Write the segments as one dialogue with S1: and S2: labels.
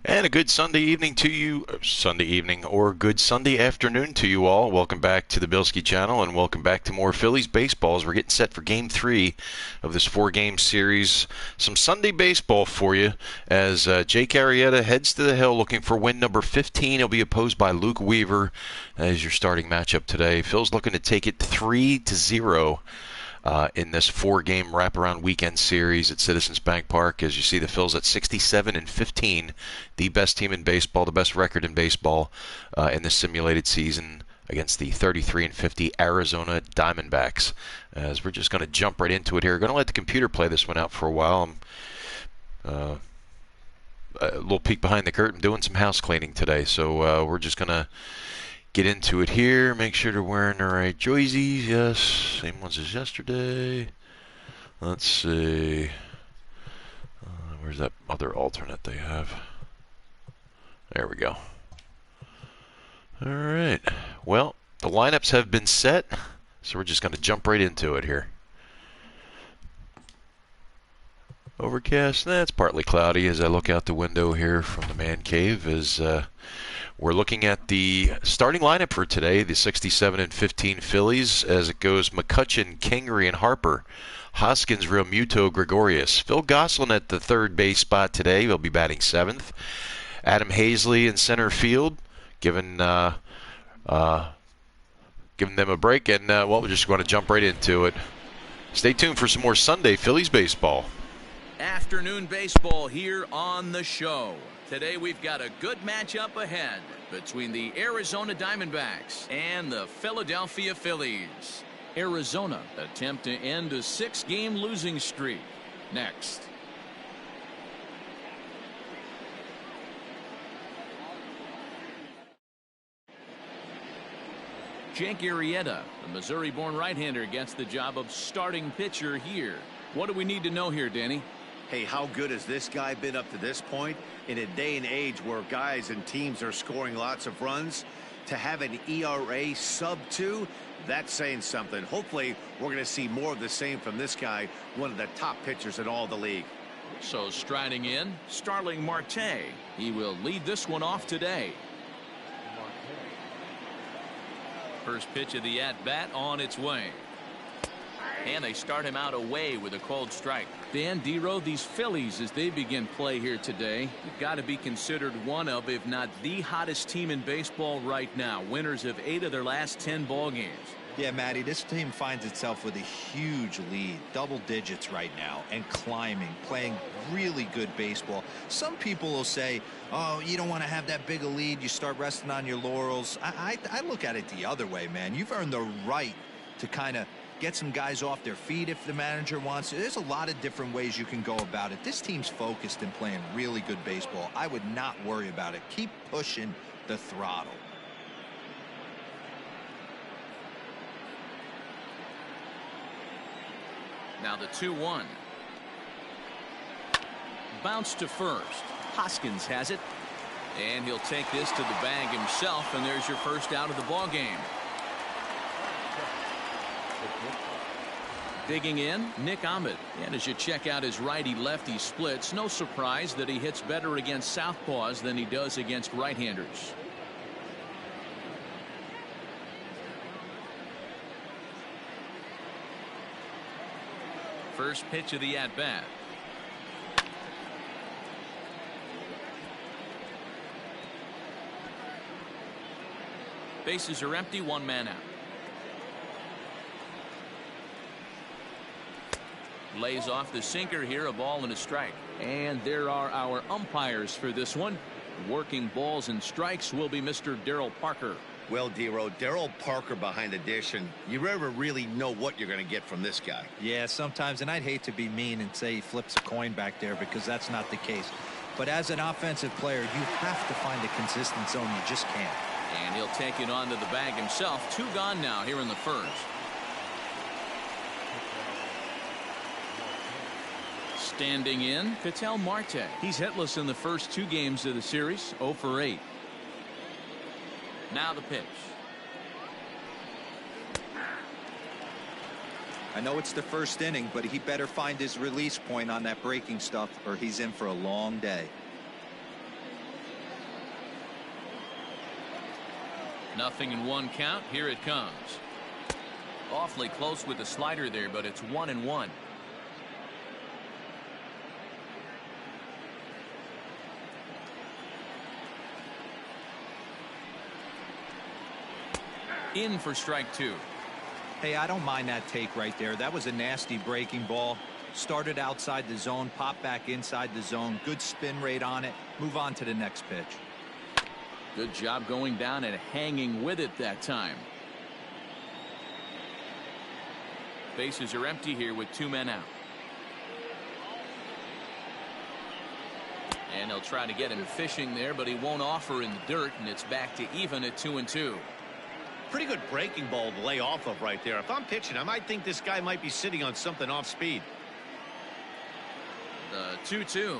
S1: And a good Sunday evening to you, Sunday evening, or good Sunday afternoon to you all. Welcome back to the Bilskie channel, and welcome back to more Phillies baseball as we're getting set for Game 3 of this four-game series. Some Sunday baseball for you as Jake Arrieta heads to the hill looking for win number 15. He'll be opposed by Luke Weaver as your starting matchup today. Phil's looking to take it 3-0. In this four-game wraparound weekend series at Citizens Bank Park. As you see, the Phils at 67-15, the best team in baseball, the best record in baseball in this simulated season against the 33-50 Arizona Diamondbacks. As we're just going to jump right into it here. Going to let the computer play this one out for a while. A little peek behind the curtain, doing some house cleaning today, so we're just going to get into it here. Make sure they're wearing the right jerseys. Yes, same ones as yesterday. Let's see. Where's that other alternate they have? There we go. All right. Well, the lineups have been set, so we're just going to jump right into it here. Overcast. That's partly cloudy as I look out the window here from the man cave as we're looking at the starting lineup for today, the 67-15 Phillies, as it goes McCutchen, Kingery, and Harper. Hoskins, Realmuto, Gregorius. Phil Gosselin at the third base spot today. He'll be batting seventh. Adam Hazley in center field, giving them a break. And, well, we're just going to jump right into it. Stay tuned for some more Sunday Phillies baseball.
S2: Afternoon baseball here on the show. Today we've got a good matchup ahead between the Arizona Diamondbacks and the Philadelphia Phillies. Arizona attempt to end a 6-game losing streak. Next. Jake Arrieta, the Missouri-born right-hander, gets the job of starting pitcher here. What do we need to know here, Danny?
S3: Hey, how good has this guy been up to this point? In a day and age where guys and teams are scoring lots of runs, to have an ERA sub-2, that's saying something. Hopefully, we're going to see more of the same from this guy, one of the top pitchers in all the league.
S2: So striding in, Starling Marte. He will lead this one off today. First pitch of the at-bat on its way. And they start him out away with a cold strike. Dan Dero, these Phillies, as they begin play here today, you've got to be considered one of, if not the hottest team in baseball right now. Winners of 8 of their last 10 ball games.
S4: Yeah, Matty, this team finds itself with a huge lead, double digits right now, and climbing, playing really good baseball. Some people will say, oh, you don't want to have that big a lead, you start resting on your laurels. I look at it the other way, man. You've earned the right to kind of get some guys off their feet if the manager wants to. There's a lot of different ways you can go about it. This team's focused and playing really good baseball. I would not worry about it. Keep pushing the throttle.
S2: Now the 2-1. Bounce to first. Hoskins has it. And he'll take this to the bag himself, and there's your first out of the ball game. Digging in, Nick Ahmed. And as you check out his righty-lefty splits, no surprise that he hits better against southpaws than he does against right-handers. First pitch of the at-bat. Bases are empty, one man out. Lays off the sinker here, a ball and a strike. And there are our umpires for this one. Working balls and strikes will be Mr. Darryl Parker.
S3: Well, Dero, Darryl Parker behind the dish, and you never really know what you're going to get from this guy.
S4: Yeah, sometimes, and I'd hate to be mean and say he flips a coin back there because that's not the case. But as an offensive player, you have to find a consistent zone. You just can't.
S2: And he'll take it onto the bag himself. 2 gone now here in the first. Standing in, Ketel Marte. He's hitless in the first 2 games of the series, 0 for 8. Now the pitch.
S4: I know it's the first inning, but he better find his release point on that breaking stuff or he's in for a long day.
S2: Nothing in one count. Here it comes. Awfully close with the slider there, but it's 1-1. In for strike two.
S4: Hey, I don't mind that take right there. That was a nasty breaking ball. Started outside the zone, popped back inside the zone. Good spin rate on it. Move on to the next pitch.
S2: Good job going down and hanging with it that time. Bases are empty here with 2 men out. And they'll try to get him fishing there, but he won't offer in the dirt, and it's back to even at 2-2.
S3: Pretty good breaking ball to lay off of right there. If I'm pitching, I might think this guy might be sitting on something off speed.
S2: The 2-2.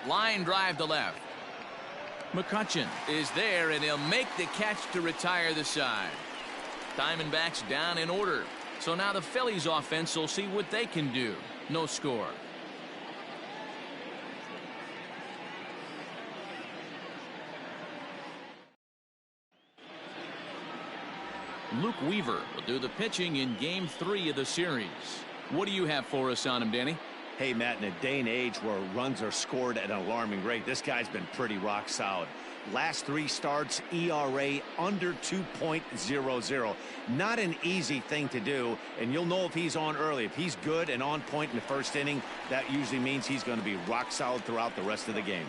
S2: Line drive to left. McCutchen is there, and he'll make the catch to retire the side. Diamondbacks down in order. So now the Phillies offense will see what they can do. No score. Luke Weaver will do the pitching in Game 3 of the series. What do you have for us on him, Danny?
S3: Hey, Matt, in a day and age where runs are scored at an alarming rate, this guy's been pretty rock solid. Last 3 starts, ERA under 2.00. Not an easy thing to do, and you'll know if he's on early. If he's good and on point in the first inning, that usually means he's going to be rock solid throughout the rest of the game.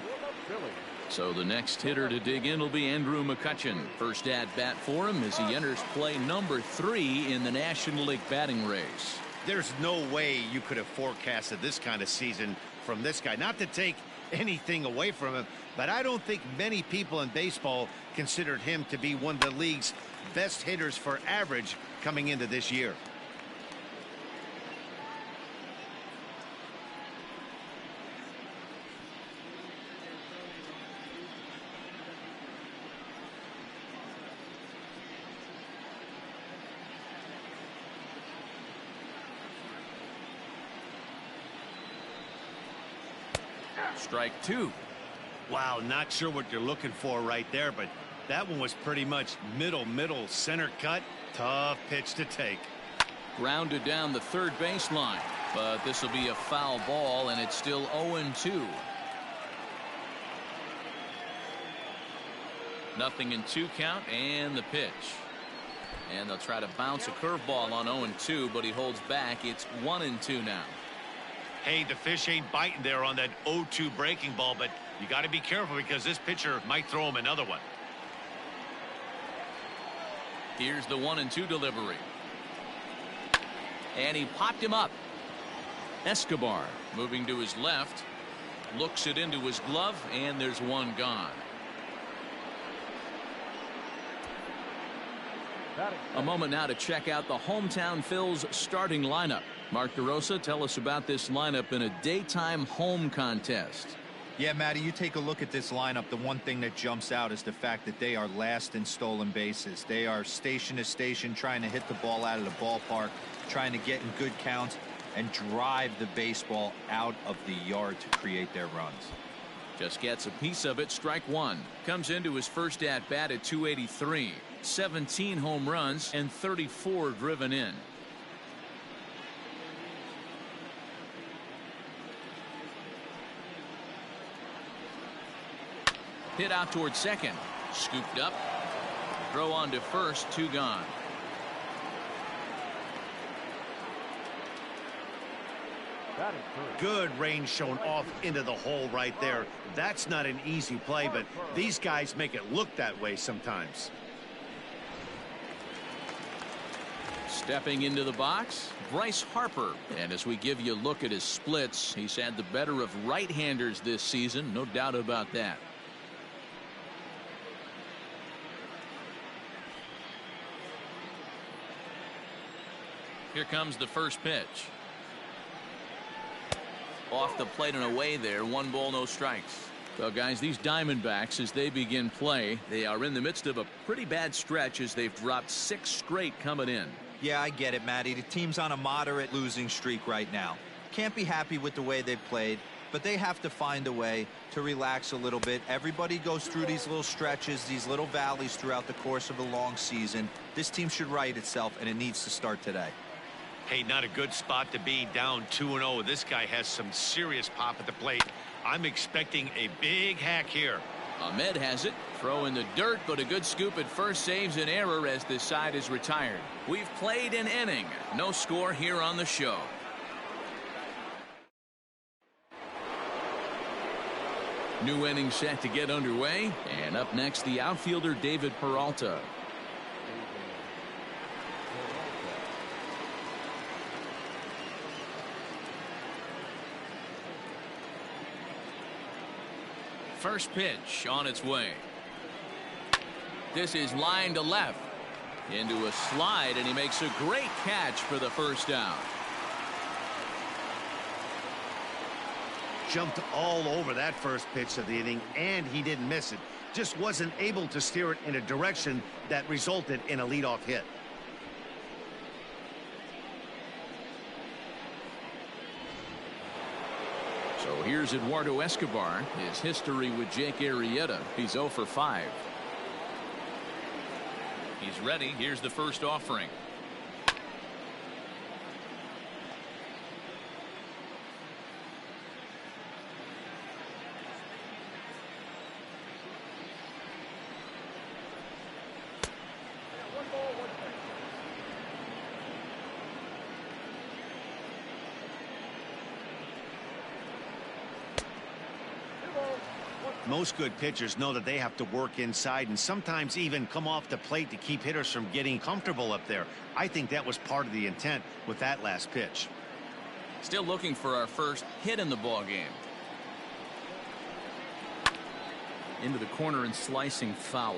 S2: So the next hitter to dig in will be Andrew McCutchen. First at bat for him as he enters play number 3 in the National League batting race.
S3: There's no way you could have forecasted this kind of season from this guy. Not to take anything away from him, but I don't think many people in baseball considered him to be one of the league's best hitters for average coming into this year.
S2: Strike 2.
S3: Wow, not sure what you're looking for right there, but that one was pretty much middle center cut. Tough pitch to take.
S2: Grounded down the third baseline, but this will be a foul ball, and it's still 0-2. Nothing in 2 count, and the pitch. And they'll try to bounce a curveball on 0-2, but he holds back. It's 1-2 now.
S3: Hey, the fish ain't biting there on that 0-2 breaking ball, but you got to be careful because this pitcher might throw him another one.
S2: Here's the 1-2 delivery. And he popped him up. Escobar moving to his left. Looks it into his glove, and there's one gone. A moment now to check out the hometown Phil's starting lineup. Mark DeRosa, tell us about this lineup in a daytime home contest.
S4: Yeah, Matty, you take a look at this lineup. The one thing that jumps out is the fact that they are last in stolen bases. They are station to station trying to hit the ball out of the ballpark, trying to get in good counts and drive the baseball out of the yard to create their runs.
S2: Just gets a piece of it. Strike 1. Comes into his first at bat at 283. 17 home runs and 34 driven in. Hit out towards second. Scooped up. Throw on to first. 2 gone.
S3: Good range shown off into the hole right there. That's not an easy play, but these guys make it look that way sometimes.
S2: Stepping into the box, Bryce Harper. And as we give you a look at his splits, he's had the better of right-handers this season. No doubt about that. Here comes the first pitch. Off the plate and away there. 1 ball, no strikes. Well, guys, these Diamondbacks, as they begin play, they are in the midst of a pretty bad stretch as they've dropped 6 straight coming in.
S4: Yeah, I get it, Matty. The team's on a moderate losing streak right now. Can't be happy with the way they've played, but they have to find a way to relax a little bit. Everybody goes through these little stretches, these little valleys throughout the course of a long season. This team should right itself, and it needs to start today.
S3: Hey, not a good spot to be, down 2-0. This guy has some serious pop at the plate. I'm expecting a big hack here.
S2: Ahmed has it. Throw in the dirt, but a good scoop at first saves an error as this side is retired. We've played an inning. No score here on the show. New inning set to get underway. And up next, the outfielder David Peralta. First pitch on its way. This is line to left. Into a slide, and he makes a great catch for the first out.
S3: Jumped all over that first pitch of the inning, and he didn't miss it. Just wasn't able to steer it in a direction that resulted in a leadoff hit.
S2: So here's Eduardo Escobar. His history with Jake Arrieta. He's 0 for 5. He's ready. Here's the first offering.
S3: Most good pitchers know that they have to work inside and sometimes even come off the plate to keep hitters from getting comfortable up there. I think that was part of the intent with that last pitch.
S2: Still looking for our first hit in the ball game. Into the corner and slicing foul.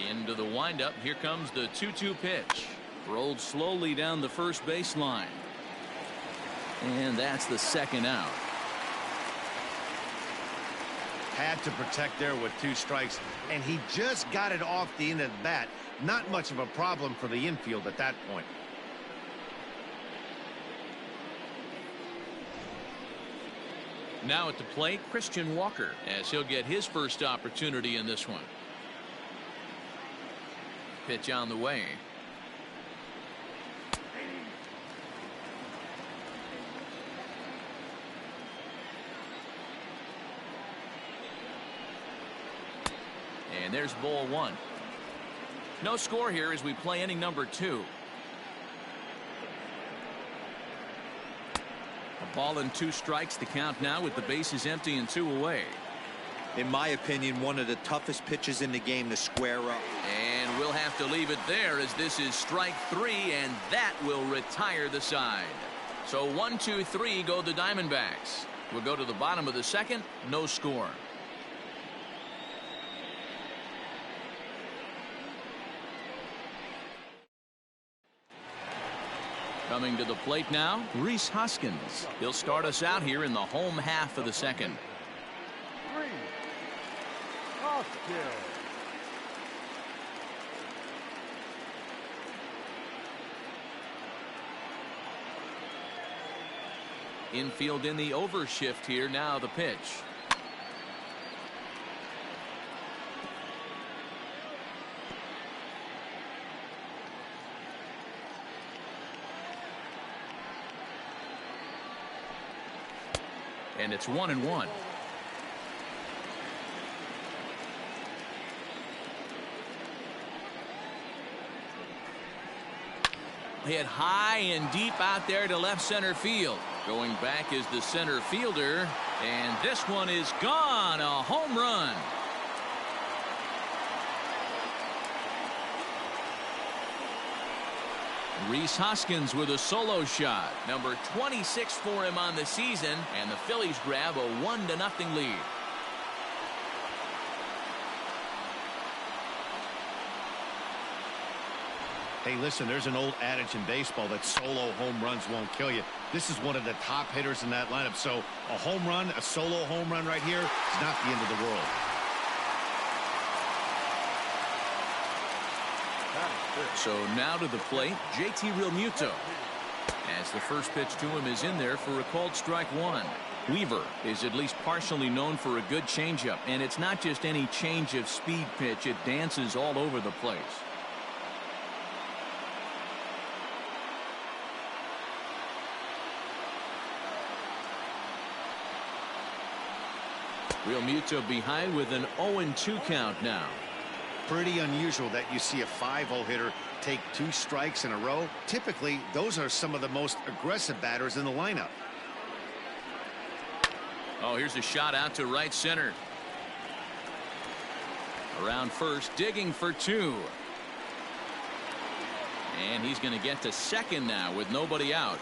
S2: Into the windup. Here comes the 2-2 pitch. Rolled slowly down the first baseline. And that's the second out.
S3: Had to protect there with 2 strikes, and he just got it off the end of the bat. Not much of a problem for the infield at that point.
S2: Now at the plate, Christian Walker, as he'll get his first opportunity in this one. Pitch on the way. And there's ball 1. No score here as we play inning number 2. A ball and 2 strikes to count now with the bases empty and 2 away.
S4: In my opinion, one of the toughest pitches in the game to square up.
S2: And we'll have to leave it there as this is strike 3, and that will retire the side. So 1, 2, 3 go the Diamondbacks. We'll go to the bottom of the second. No score. Coming to the plate now, Rhys Hoskins. He'll start us out here in the home half of the second. Infield in the overshift here. Now the pitch. And it's 1-1. Hit high and deep out there to left center field. Going back is the center fielder, and this one is gone. A home run. Rhys Hoskins with a solo shot. Number 26 for him on the season, and the Phillies grab a 1-0 lead.
S3: Hey, listen, there's an old adage in baseball that solo home runs won't kill you. This is one of the top hitters in that lineup. So a home run, a solo home run right here is not the end of the world.
S2: So now to the plate, JT Realmuto. As the first pitch to him is in there for a called strike one. Weaver is at least partially known for a good changeup, and it's not just any change of speed pitch. It dances all over the place. Realmuto behind with an 0-2 count now.
S3: Pretty unusual that you see a 5-0 hitter take 2 strikes in a row. Typically, those are some of the most aggressive batters in the lineup.
S2: Oh, here's a shot out to right center. Around first, digging for 2. And he's going to get to second now with nobody out.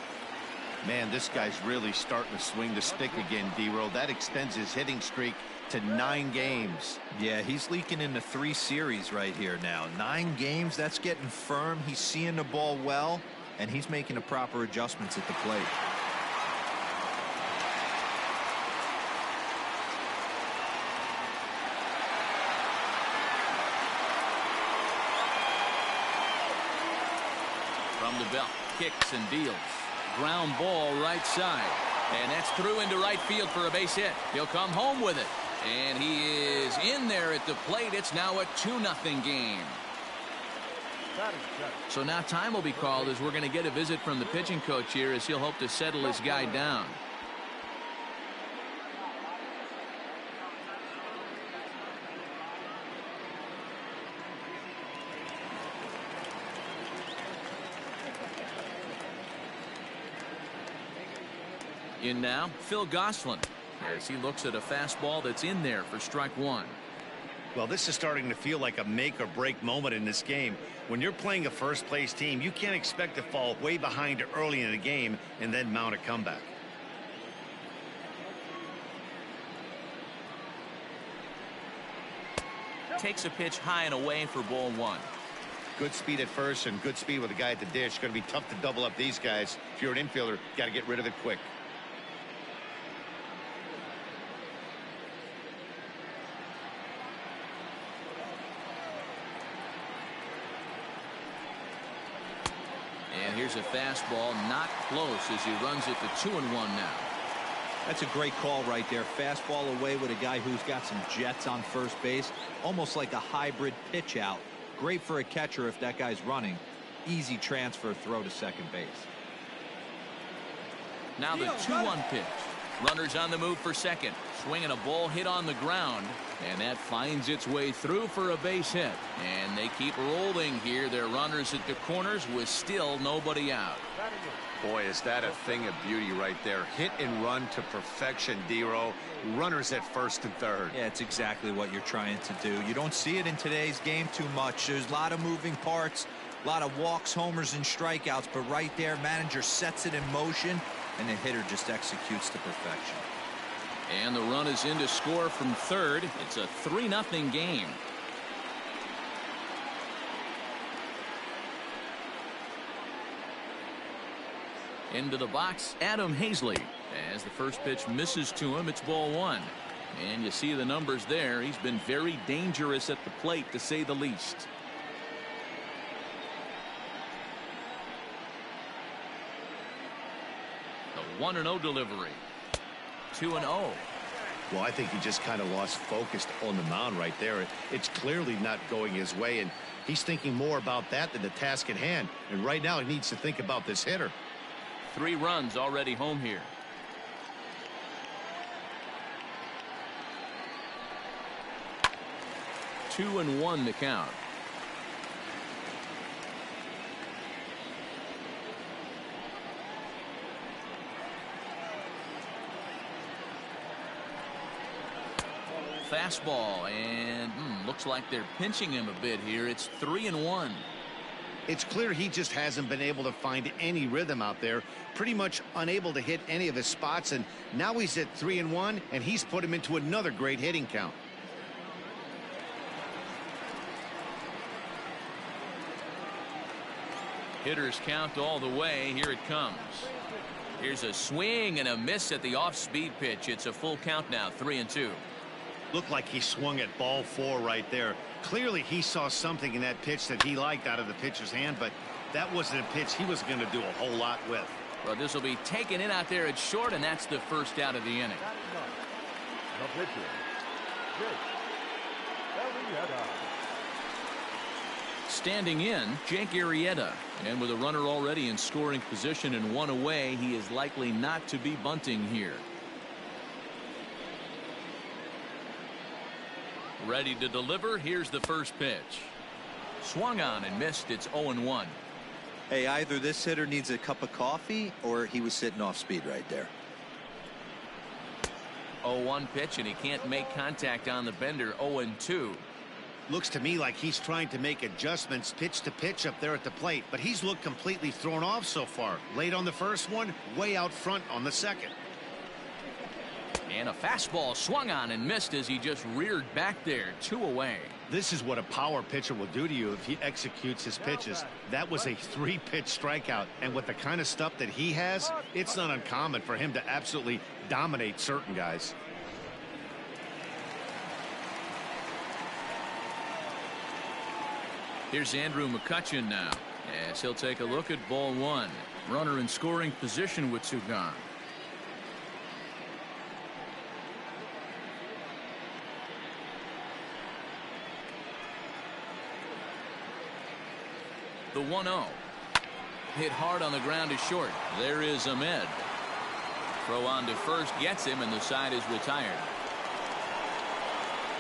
S3: Man, this guy's really starting to swing the stick again, D-Roll. That extends his hitting streak to 9 games.
S4: Yeah, he's leaking into 3 series right here now. 9 games, that's getting firm. He's seeing the ball well, and he's making the proper adjustments at the plate.
S2: From the belt, kicks and deals. Ground ball right side. And that's through into right field for a base hit. He'll come home with it. And he is in there at the plate. It's now a 2-0 game. So now time will be called as we're going to get a visit from the pitching coach here as he'll hope to settle his guy down. In now, Phil Gosselin, as he looks at a fastball that's in there for strike one.
S3: Well, this is starting to feel like a make or break moment in this game. When you're playing a first place team, you can't expect to fall way behind early in the game and then mount a comeback.
S2: Takes a pitch high and away for ball one.
S3: Good speed at first and good speed with a guy at the dish. Going to be tough to double up these guys. If you're an infielder, got to get rid of it quick.
S2: And here's a fastball not close as he runs it to 2-1 now.
S4: That's a great call right there. Fastball away with a guy who's got some jets on first base. Almost like a hybrid pitch out. Great for a catcher if that guy's running. Easy transfer throw to second base.
S2: Now the 2-1 pitch. Runners on the move for second. Swinging a ball hit on the ground. And that finds its way through for a base hit. And they keep rolling here. Their runners at the corners with still nobody out.
S3: Boy, is that a thing of beauty right there. Hit and run to perfection, D-Roll. Runners at first and third.
S4: Yeah, it's exactly what you're trying to do. You don't see it in today's game too much. There's a lot of moving parts, a lot of walks, homers, and strikeouts. But right there, manager sets it in motion, and the hitter just executes to perfection.
S2: And the run is in to score from third. It's a 3-0 game. Into the box, Adam Hazley. As the first pitch misses to him, it's ball one. And you see the numbers there. He's been very dangerous at the plate, to say the least. The 1-0 delivery. 2-0.
S3: Well, I think he just kind of lost focus on the mound right there. It's clearly not going his way, and he's thinking more about that than the task at hand. And right now he needs to think about this hitter.
S2: 3 runs already home here. Two and 1 to count. Fastball, and looks like they're pinching him a bit here. It's 3-1.
S3: It's clear he just hasn't been able to find any rhythm out there. Pretty much unable to hit any of his spots, and now he's at 3-1, and he's put him into another great hitting count.
S2: Hitters count all the way. Here it comes. Here's a swing and a miss at the off-speed pitch. It's a full count now, 3-2.
S3: Looked like he swung at ball 4 right there. Clearly he saw something in that pitch that he liked out of the pitcher's hand, but that wasn't a pitch he was going to do a whole lot with.
S2: Well, this will be taken in out there at short, and that's the first out of the inning. Standing in, Jake Arrieta. And with a runner already in scoring position and 1 away, he is likely not to be bunting here. Ready to deliver. Here's the first pitch. Swung on and missed. It's 0-1.
S4: Hey, either this hitter needs a cup of coffee or he was sitting off speed right there.
S2: 0-1 pitch, and he can't make contact on the bender. 0-2.
S3: Looks to me like he's trying to make adjustments pitch to pitch up there at the plate, but he's looked completely thrown off so far. Late on the first one, way out front on the second.
S2: And a fastball swung on and missed as he just reared back there. 2 away.
S3: This is what a power pitcher will do to you if he executes his pitches. That was a 3-pitch strikeout, and with the kind of stuff that he has, it's not uncommon for him to absolutely dominate certain guys.
S2: Here's Andrew McCutchen now, as he'll take a look at ball 1. Runner in scoring position with 2 gone. The 1-0. Hit hard on the ground is short. There is Ahmed. Throw on to first gets him, and the side is retired.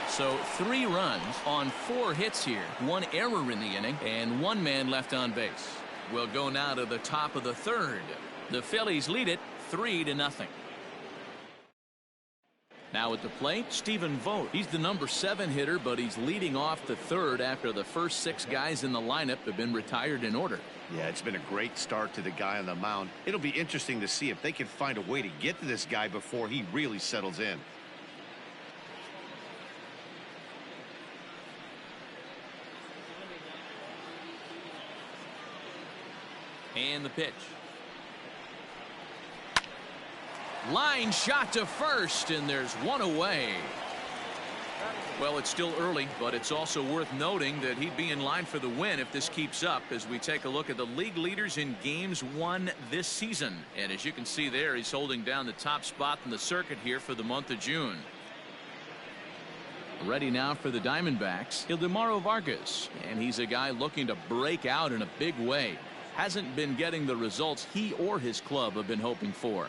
S2: So 3 runs on 4 hits here. 1 error in the inning, and 1 man left on base. We'll go now to the top of the 3rd. The Phillies lead it 3-0. Now at the plate, Stephen Vogt. He's the number 7 hitter, but he's leading off the 3rd after the first 6 guys in the lineup have been retired in order.
S3: Yeah, it's been a great start to the guy on the mound. It'll be interesting to see if they can find a way to get to this guy before he really settles in.
S2: And the pitch. Line shot to first, and there's 1 away. Well, it's still early, but it's also worth noting that he'd be in line for the win if this keeps up as we take a look at the league leaders in games won this season. And as you can see there, he's holding down the top spot in the circuit here for the month of June. Ready now for the Diamondbacks, Ildemaro Vargas. And he's a guy looking to break out in a big way. Hasn't been getting the results he or his club have been hoping for.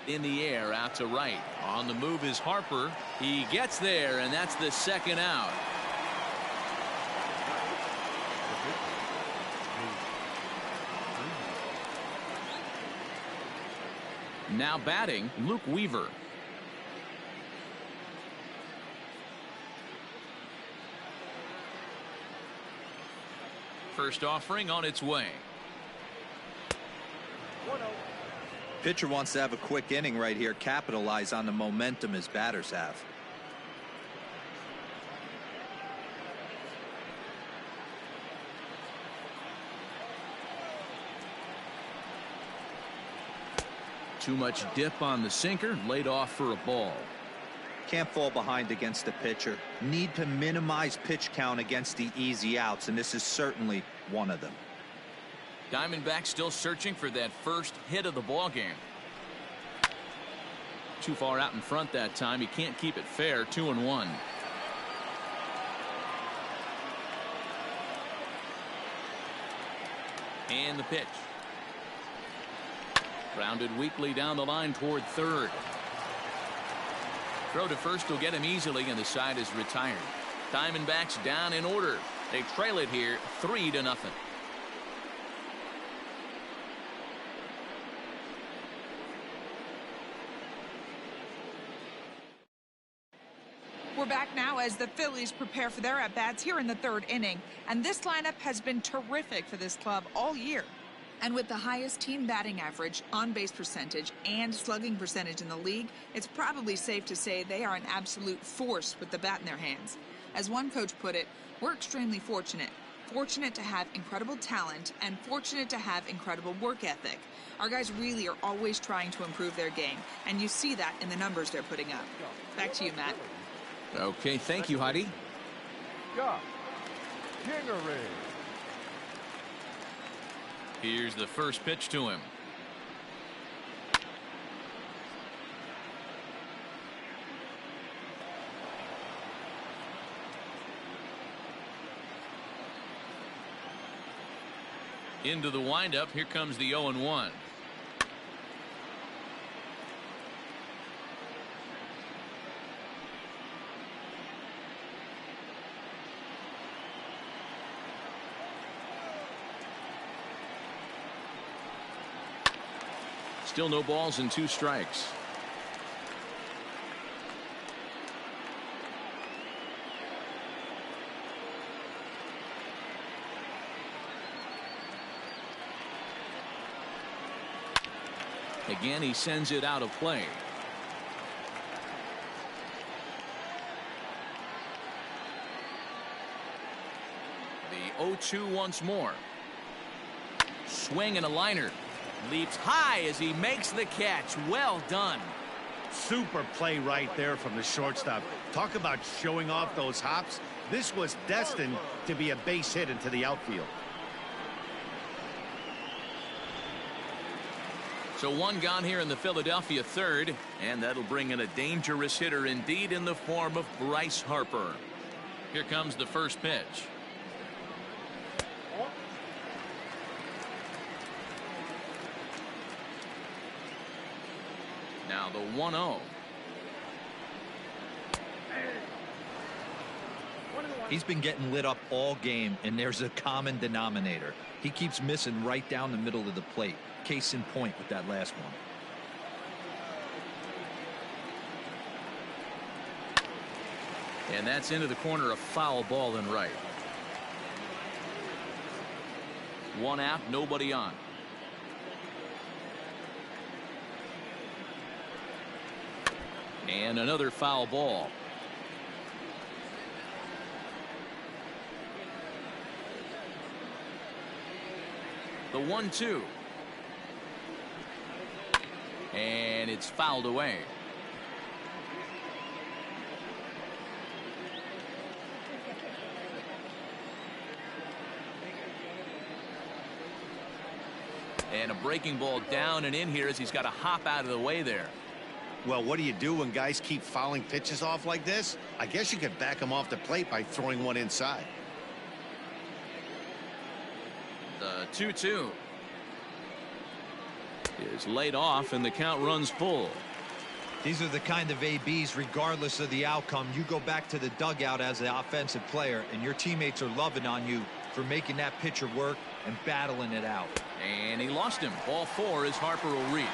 S2: In the air, out to right. On the move is Harper. He gets there, and that's the 2nd out. Now batting, Luke Weaver. First offering on its way.
S4: Pitcher wants to have a quick inning right here, capitalize on the momentum his batters have.
S2: Too much dip on the sinker, laid off for a ball.
S4: Can't fall behind against the pitcher. Need to minimize pitch count against the easy outs, and this is certainly one of them.
S2: Diamondbacks still searching for that first hit of the ball game. Too far out in front that time. He can't keep it fair. 2-1. And the pitch. Grounded weakly down the line toward 3rd. Throw to first will get him easily, and the side is retired. Diamondbacks down in order. They trail it here 3-0.
S5: We're back now as the Phillies prepare for their at-bats here in the 3rd inning. And this lineup has been terrific for this club all year. And with the highest team batting average, on-base percentage, and slugging percentage in the league, it's probably safe to say they are an absolute force with the bat in their hands. As one coach put it, we're extremely fortunate. fortunate to have incredible talent and fortunate to have incredible work ethic. Our guys really are always trying to improve their game, and you see that in the numbers they're putting up. Back to you, Matt.
S2: Okay, thank you, Heidi. Here's the first pitch to him. Into the windup. Here comes the 0-1. Still no balls and 2 strikes. Again, he sends it out of play. The 0-2 once more. Swing and a liner. Leaps high as he makes the catch. Well done.
S3: Super play right there from the shortstop. Talk about showing off those hops. This was destined to be a base hit into the outfield.
S2: So 1 gone here in the Philadelphia third, and that'll bring in a dangerous hitter indeed in the form of Bryce Harper. Here comes the first pitch. Now the 1-0.
S4: He's been getting lit up all game, and there's a common denominator. He keeps missing right down the middle of the plate. Case in point with that last one.
S2: And that's into the corner, a foul ball and right. 1 out, nobody on. And another foul ball. The 1-2. And it's fouled away. And a breaking ball down and in here as he's got to hop out of the way there.
S3: Well, what do you do when guys keep fouling pitches off like this? I guess you could back them off the plate by throwing one inside.
S2: The 2-2 is laid off and the count runs full.
S4: These are the kind of ABs, regardless of the outcome, you go back to the dugout as the offensive player and your teammates are loving on you for making that pitcher work and battling it out.
S2: And he lost him. Ball 4 as Harper will reach.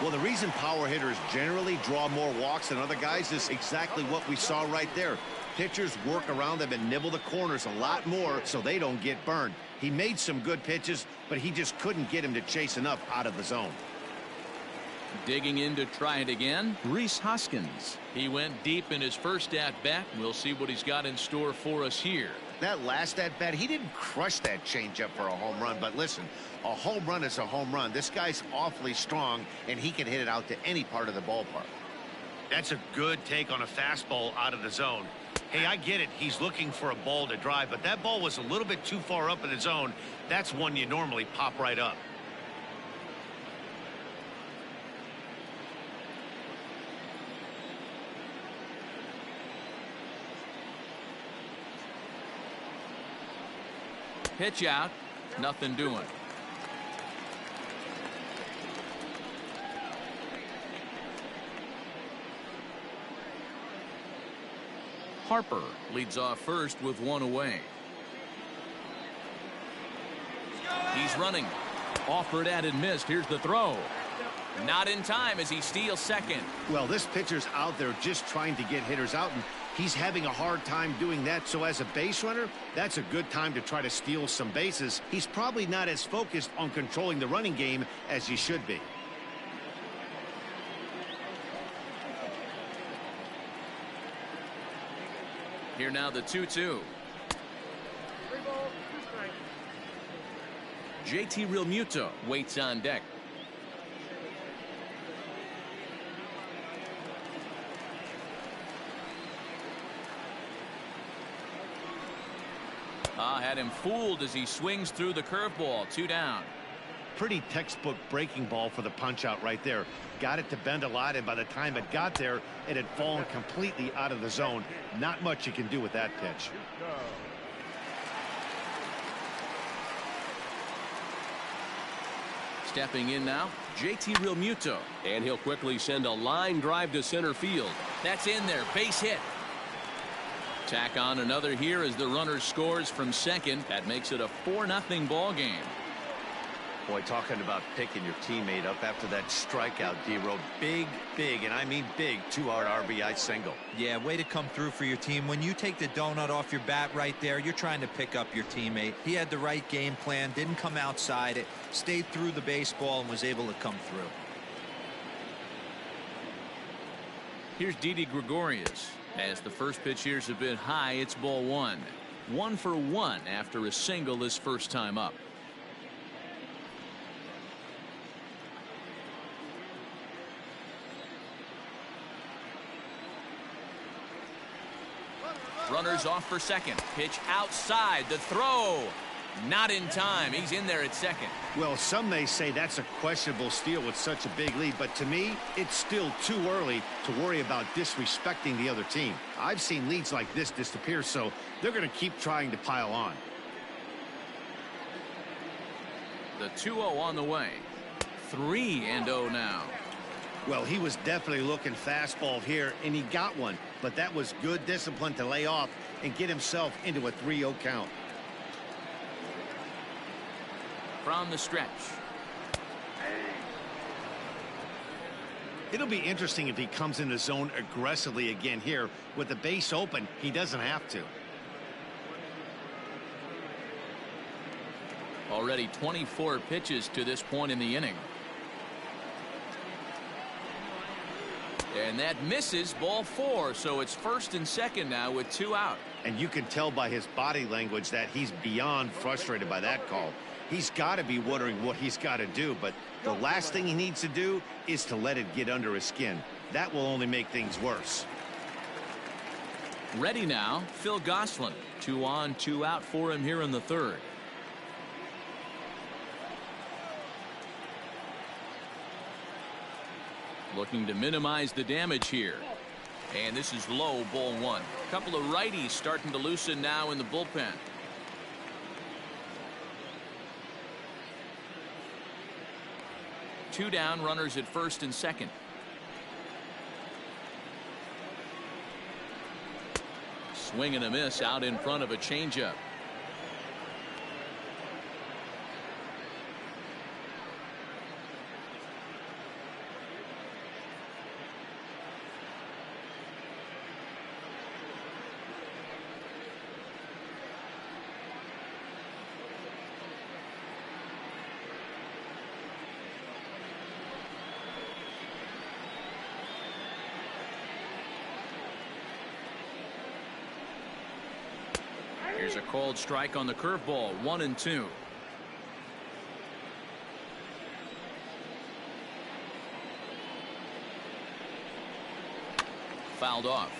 S3: Well, the reason power hitters generally draw more walks than other guys is exactly what we saw right there. Pitchers work around them and nibble the corners a lot more so they don't get burned. He made some good pitches, but he just couldn't get him to chase enough out of the zone.
S2: Digging in to try it again, Rhys Hoskins. He went deep in his first at-bat. We'll see what he's got in store for us here.
S3: That last at-bat, he didn't crush that changeup for a home run, but listen, a home run is a home run. This guy's awfully strong, and he can hit it out to any part of the ballpark. That's a good take on a fastball out of the zone. Hey, I get it. He's looking for a ball to drive, but that ball was a little bit too far up in the zone. That's one you normally pop right up.
S2: Pitch out, nothing doing. Harper leads off first with 1 away. He's running. Offered at and missed. Here's the throw. Not in time as he steals second.
S3: Well, this pitcher's out there just trying to get hitters out, and he's having a hard time doing that. So as a base runner, that's a good time to try to steal some bases. He's probably not as focused on controlling the running game as he should be.
S2: Here now the 2-2. JT Realmuto waits on deck. Had him fooled as he swings through the curveball. 2 down.
S3: Pretty textbook breaking ball for the punch out right there. Got it to bend a lot, and by the time it got there, it had fallen completely out of the zone. Not much you can do with that pitch.
S2: Stepping in now, JT Realmuto. And he'll quickly send a line drive to center field. That's in there. Base hit. Tack on another here as the runner scores from second. That makes it a 4-0 ball game.
S3: Boy, talking about picking your teammate up after that strikeout, D-Row. Big, and I mean big, 2-hard RBI single.
S4: Yeah, way to come through for your team. When you take the donut off your bat right there, you're trying to pick up your teammate. He had the right game plan, didn't come outside it, stayed through the baseball, and was able to come through.
S2: Here's Didi Gregorius. As the first pitch here's a bit high, it's ball 1. 1 for 1 after a single this first time up. Runners off for second. Pitch outside. The throw. Not in time. He's in there at second.
S3: Well, some may say that's a questionable steal with such a big lead, but to me, it's still too early to worry about disrespecting the other team. I've seen leads like this disappear, so they're going to keep trying to pile on.
S2: The 2-0 on the way. 3-0 now.
S3: Well, he was definitely looking fastball here, and he got one, but that was good discipline to lay off and get himself into a 3-0 count.
S2: From the stretch.
S3: It'll be interesting if he comes in the zone aggressively again here. With the base open, he doesn't have to.
S2: Already 24 pitches to this point in the inning. And that misses. Ball 4, so it's first and second now with 2 out.
S3: And you can tell by his body language that he's beyond frustrated by that call. He's got to be wondering what he's got to do, but the last thing he needs to do is to let it get under his skin. That will only make things worse.
S2: Ready now, Phil Gosselin. 2 on, 2 out for him here in the third. Looking to minimize the damage here. And this is low, ball 1. Couple of righties starting to loosen now in the bullpen. Two down, runners at first and second. Swing and a miss out in front of a changeup. Here's a called strike on the curveball. 1-2. Fouled off.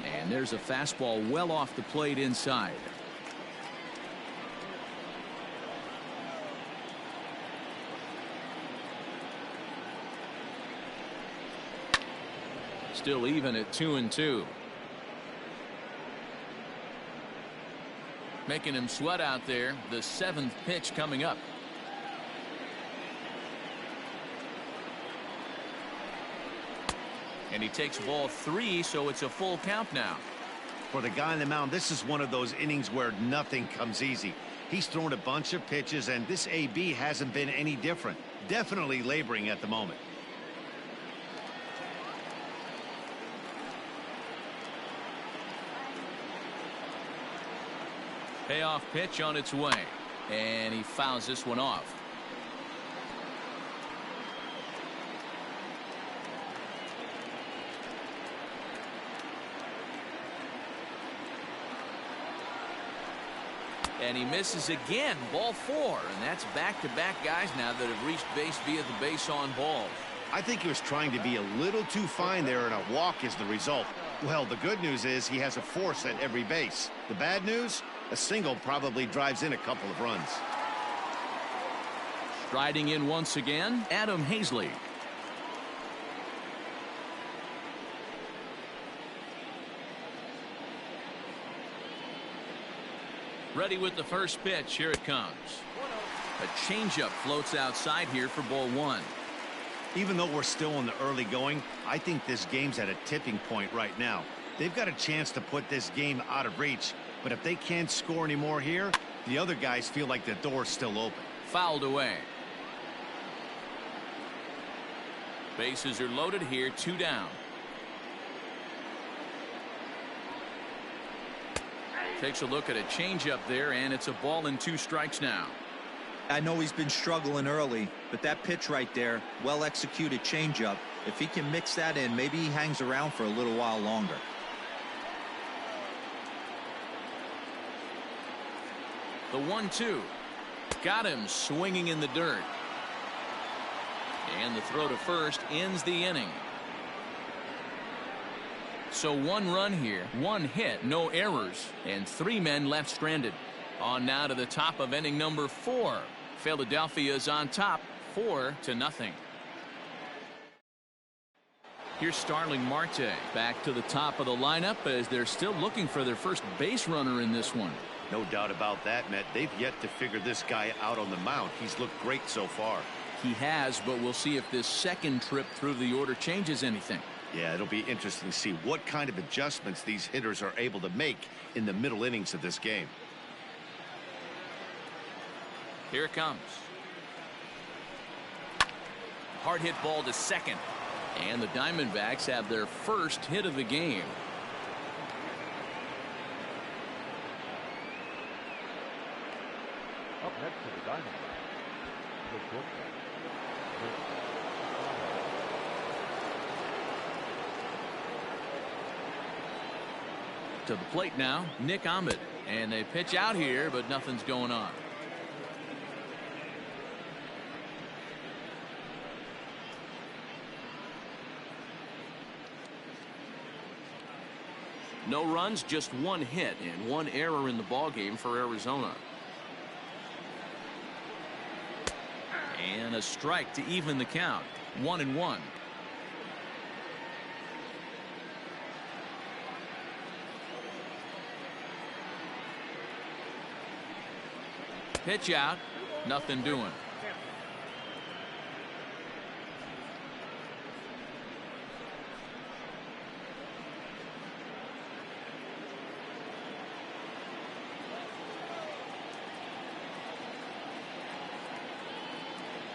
S2: And there's a fastball well off the plate inside. Still even at 2-2. Making him sweat out there. The 7th pitch coming up. And he takes ball 3, so it's a full count now.
S3: For the guy on the mound, this is one of those innings where nothing comes easy. He's thrown a bunch of pitches, and this AB hasn't been any different. Definitely laboring at the moment.
S2: Payoff pitch on its way. And he fouls this one off. And he misses again. Ball 4. And that's back-to-back guys now that have reached base via the base on balls.
S3: I think he was trying to be a little too fine there, and a walk is the result. Well, the good news is he has a force at every base. The bad news? A single probably drives in a couple of runs.
S2: Striding in once again, Adam Hazley. Ready with the first pitch. Here it comes. A changeup floats outside here for ball 1.
S3: Even though we're still in the early going, I think this game's at a tipping point right now. They've got a chance to put this game out of reach, but if they can't score anymore here, the other guys feel like the door's still open.
S2: Fouled away. Bases are loaded here, 2 down. Takes a look at a changeup there, and it's a ball and 2 strikes now.
S4: I know he's been struggling early, but that pitch right there, well executed changeup. If he can mix that in, maybe he hangs around for a little while longer.
S2: The 1-2. Got him swinging in the dirt. And the throw to first ends the inning. So 1 run here, 1 hit, no errors, and 3 men left stranded. On now to the top of inning number 4. Philadelphia is on top, 4-0. Here's Starling Marte back to the top of the lineup as they're still looking for their first base runner in this one.
S3: No doubt about that, Matt. They've yet to figure this guy out on the mound. He's looked great so far.
S2: He has, but we'll see if this second trip through the order changes anything.
S3: Yeah, it'll be interesting to see what kind of adjustments these hitters are able to make in the middle innings of this game.
S2: Here it comes. Hard hit ball to second. And the Diamondbacks have their first hit of the game.
S6: Up next to the Diamondbacks, the shortstop.
S2: To the plate now, Nick Ahmed. And they pitch out here, but nothing's going on. No runs, just 1 hit and 1 error in the ballgame for Arizona. And a strike to even the count. 1-1. Pitch out, nothing doing.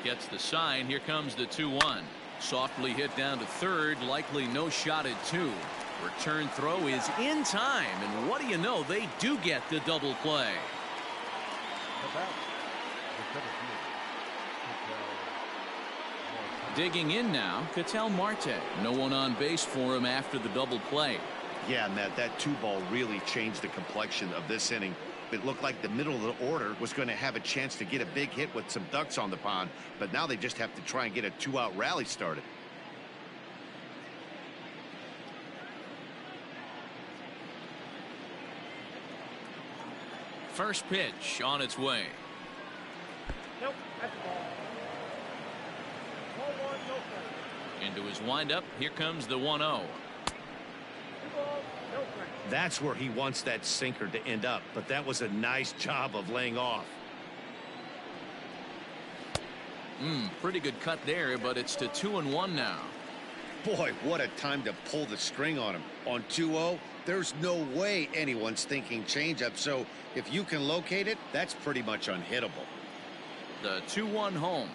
S2: Gets the sign. Here comes the 2-1. Softly hit down to third. Likely no shot at 2. Return throw is in time. And what do you know? They do get the double play. Digging in now, Ketel Marte. No one on base for him after the double play.
S3: Yeah, Matt, that 2-ball really changed the complexion of this inning. It looked like the middle of the order was going to have a chance to get a big hit with some ducks on the pond, but now they just have to try and get a 2-out rally started.
S2: First pitch on its way.
S6: Nope, that's the ball. Ball 1, no strike.
S2: Into his windup. Here comes the 1-0.
S3: That's where he wants that sinker to end up, but that was a nice job of laying off.
S2: Pretty good cut there, but it's to 2-1 now.
S3: Boy, what a time to pull the string on him. On 2-0, there's no way anyone's thinking changeup, so if you can locate it, that's pretty much unhittable.
S2: The 2-1 home.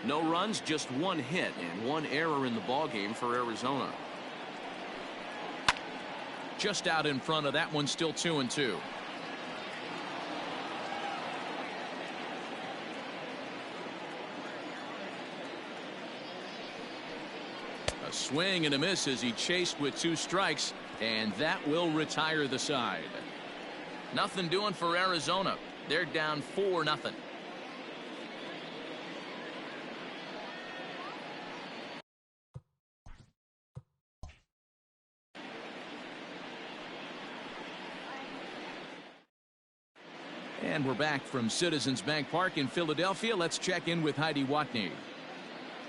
S2: No runs, just 1 hit and 1 error in the ballgame for Arizona. just out in front of that one, still 2-2. A swing and a miss as he chased with 2 strikes, and that will retire the side. Nothing doing for Arizona. They're down 4-0. And we're back from Citizens Bank Park in Philadelphia. Let's check in with Heidi Watney.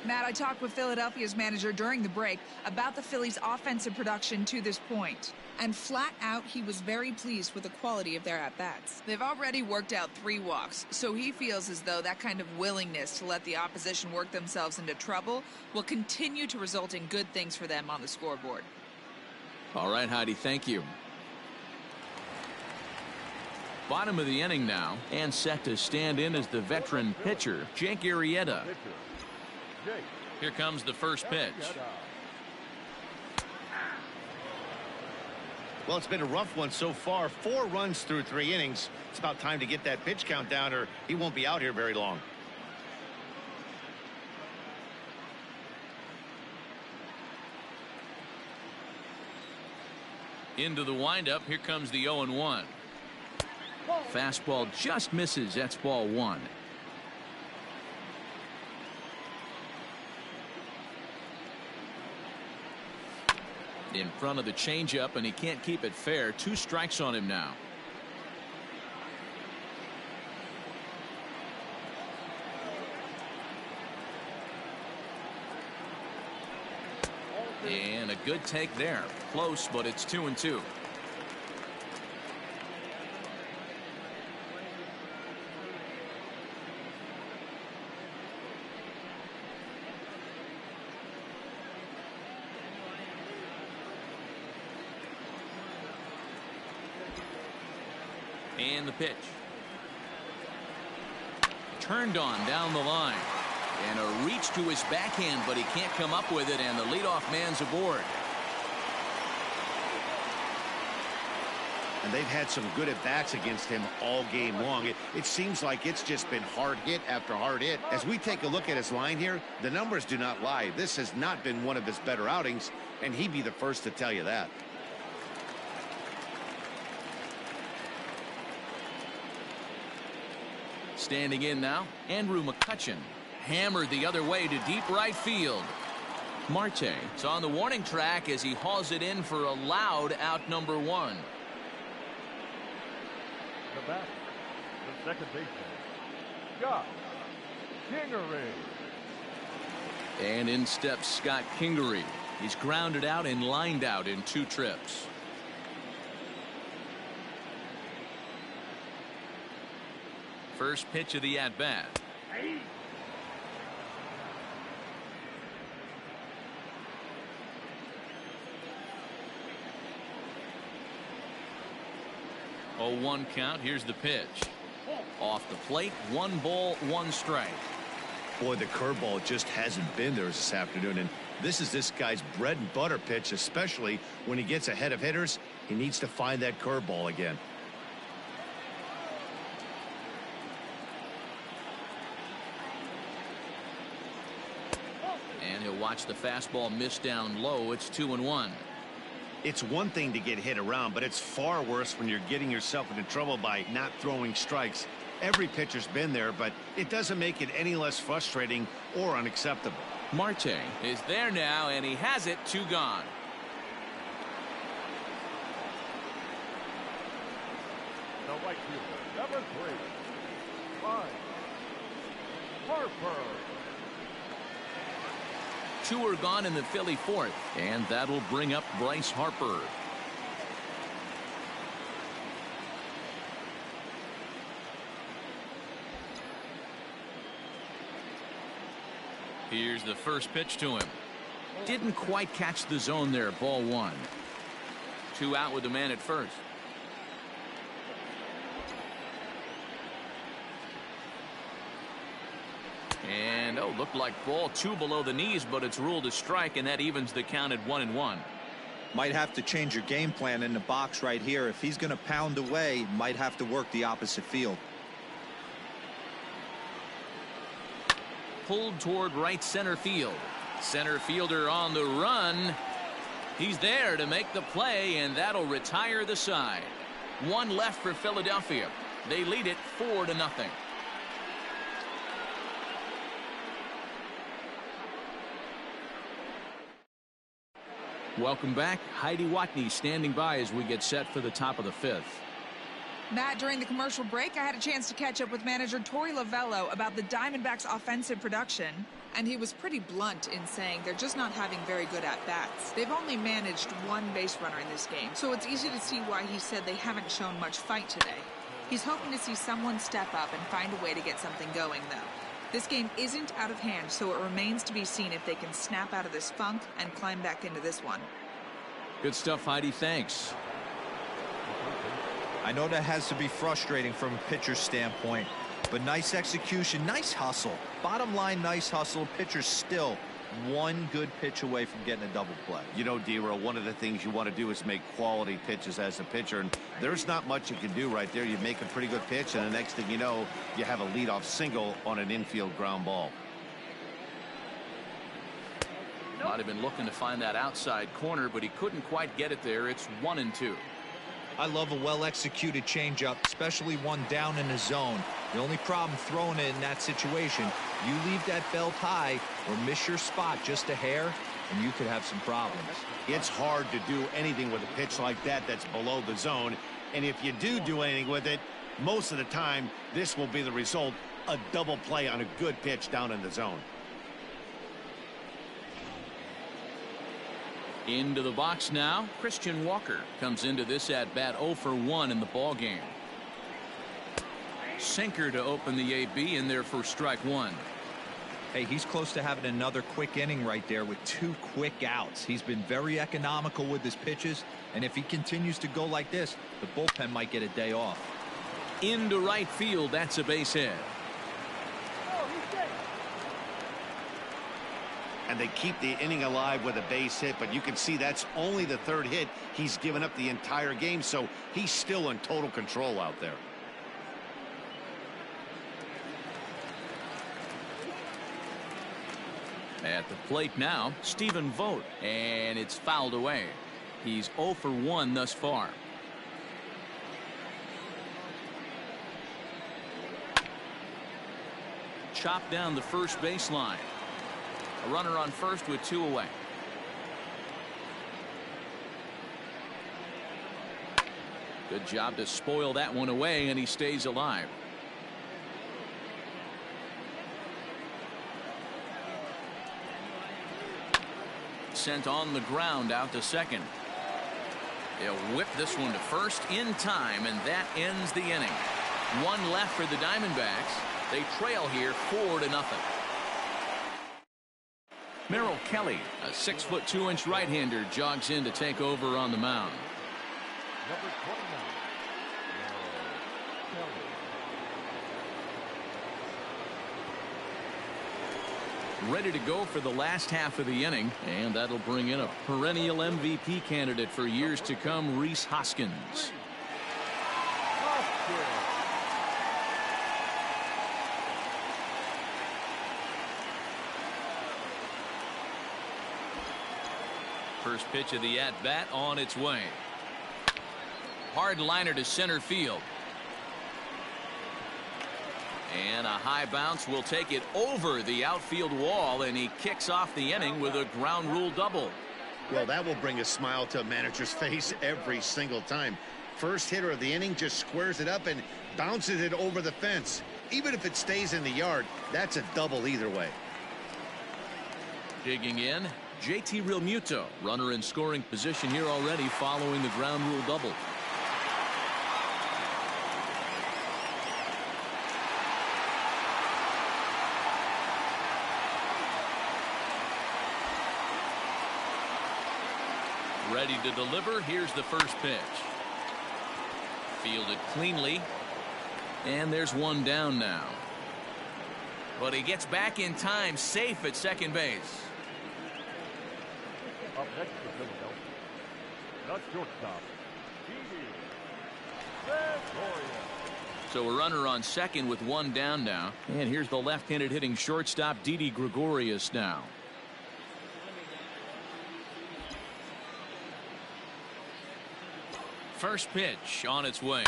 S5: Matt, I talked with Philadelphia's manager during the break about the Phillies' offensive production to this point. And flat out, he was very pleased with the quality of their at-bats. They've already worked out 3 walks, so he feels as though that kind of willingness to let the opposition work themselves into trouble will continue to result in good things for them on the scoreboard.
S2: All right, Heidi, thank you. Bottom of the inning now, and set to stand in as the veteran pitcher, Jake Arrieta. Here comes the first pitch.
S3: Well, it's been a rough one so far. 4 runs through 3 innings. It's about time to get that pitch count down, or he won't be out here very long.
S2: Into the windup. Here comes the 0-1. Fastball just misses. That's ball 1. In front of the changeup, and he can't keep it fair. 2 strikes on him now. And a good take there. Close, but it's 2-2. And the pitch. Turned on down the line. And a reach to his backhand, but he can't come up with it, and the leadoff man's aboard.
S3: And they've had some good at-bats against him all game long. It seems like it's just been hard hit after hard hit. As we take a look at his line here, the numbers do not lie. This has not been one of his better outings, and he'd be the first to tell you that.
S2: Standing in now, Andrew McCutchen. Hammered the other way to deep right field. Marte is on the warning track as he hauls it in for a loud out number 1.
S6: The back, the second baseman, Scott Kingery.
S2: And in steps Scott Kingery. He's grounded out and lined out in 2 trips. First pitch of the at-bat. Oh, 1 count. Here's the pitch. Off the plate. 1 ball, 1 strike.
S3: Boy, the curveball just hasn't been there this afternoon, and this is this guy's bread and butter pitch, especially when he gets ahead of hitters. He needs to find that curveball again.
S2: And he'll watch the fastball miss down low. It's 2-1.
S3: It's one thing to get hit around, but it's far worse when you're getting yourself into trouble by not throwing strikes. Every pitcher's been there, but it doesn't make it any less frustrating or unacceptable.
S2: Marte is there now, and he has it. 2 gone.
S6: The right fielder, number 3, Bryce Harper.
S2: 2 are gone in the Philly 4th, and that'll bring up Bryce Harper. Here's the first pitch to him. Didn't quite catch the zone there. Ball 1. 2 out with the man at first. And looked like ball 2 below the knees, but it's ruled a strike, and that evens the count at 1-1.
S4: Might have to change your game plan in the box right here. If he's going to pound away, might have to work the opposite field.
S2: Pulled toward right center field. Center fielder on the run. He's there to make the play, and that'll retire the side. One left for Philadelphia. They lead it 4-0. Welcome back. Heidi Watney standing by as we get set for the top of the 5th.
S5: Matt, during the commercial break, I had a chance to catch up with manager Torey Lovello about the Diamondbacks' offensive production, and he was pretty blunt in saying they're just not having very good at-bats. They've only managed one base runner in this game, so it's easy to see why he said they haven't shown much fight today. He's hoping to see someone step up and find a way to get something going, though. This game isn't out of hand, so it remains to be seen if they can snap out of this funk and climb back into this one.
S2: Good stuff, Heidi. Thanks.
S4: I know that has to be frustrating from a pitcher's standpoint, but nice execution, nice hustle. Bottom line, nice hustle. Pitcher's still one good pitch away from getting a double play.
S3: You know, D-Row, one of the things you want to do is make quality pitches as a pitcher, and there's not much you can do right there. You make a pretty good pitch, and the next thing you know, you have a leadoff single on an infield ground ball.
S2: Might have been looking to find that outside corner, but he couldn't quite get it there. It's 1-2.
S4: I love a well-executed changeup, especially one down in the zone. The only problem throwing it in that situation, you leave that belt high or miss your spot just a hair, and you could have some problems.
S3: It's hard to do anything with a pitch like that that's below the zone, and if you do anything with it, most of the time, this will be the result, a double play on a good pitch down in the zone.
S2: Into the box now. Christian Walker comes into this at bat 0 for 1 in the ball game. Sinker to open the AB in there for strike one.
S4: Hey, he's close to having another quick inning right there with 2 quick outs. He's been very economical with his pitches, and if he continues to go like this, the bullpen might get a day off.
S2: Into right field. That's a base hit.
S3: And they keep the inning alive with a base hit, but you can see that's only the 3rd hit he's given up the entire game, so he's still in total control out there.
S2: At the plate now, Stephen Vogt, and it's fouled away. He's 0 for 1 thus far. Chopped down the first baseline. A runner on first with 2 away. Good job to spoil that one away, and he stays alive. Sent on the ground out to second. They'll whip this one to first in time, and that ends the inning. One left for the Diamondbacks. They trail here 4-0. Merrill Kelly, a 6-foot 2-inch right-hander, jogs in to take over on the mound.
S6: Number 29.
S2: Ready to go for the last half of the inning, and that'll bring in a perennial MVP candidate for years to come, Rhys Hoskins. First pitch of the at-bat on its way. Hard liner to center field. And a high bounce will take it over the outfield wall, and he kicks off the inning with a ground rule double.
S3: Well, that will bring a smile to a manager's face every single time. First hitter of the inning just squares it up and bounces it over the fence. Even if it stays in the yard, that's a double either way.
S2: Digging in, JT Realmuto, runner in scoring position here already following the ground rule double. Ready to deliver. Here's the first pitch. Fielded cleanly. And there's one down now. But he gets back in time, safe at second base.
S6: Up next for Philadelphia, The shortstop, Didi Gregorius.
S2: So a runner on second with one down now. And here's the left-handed hitting shortstop, Didi Gregorius now. First pitch on its way.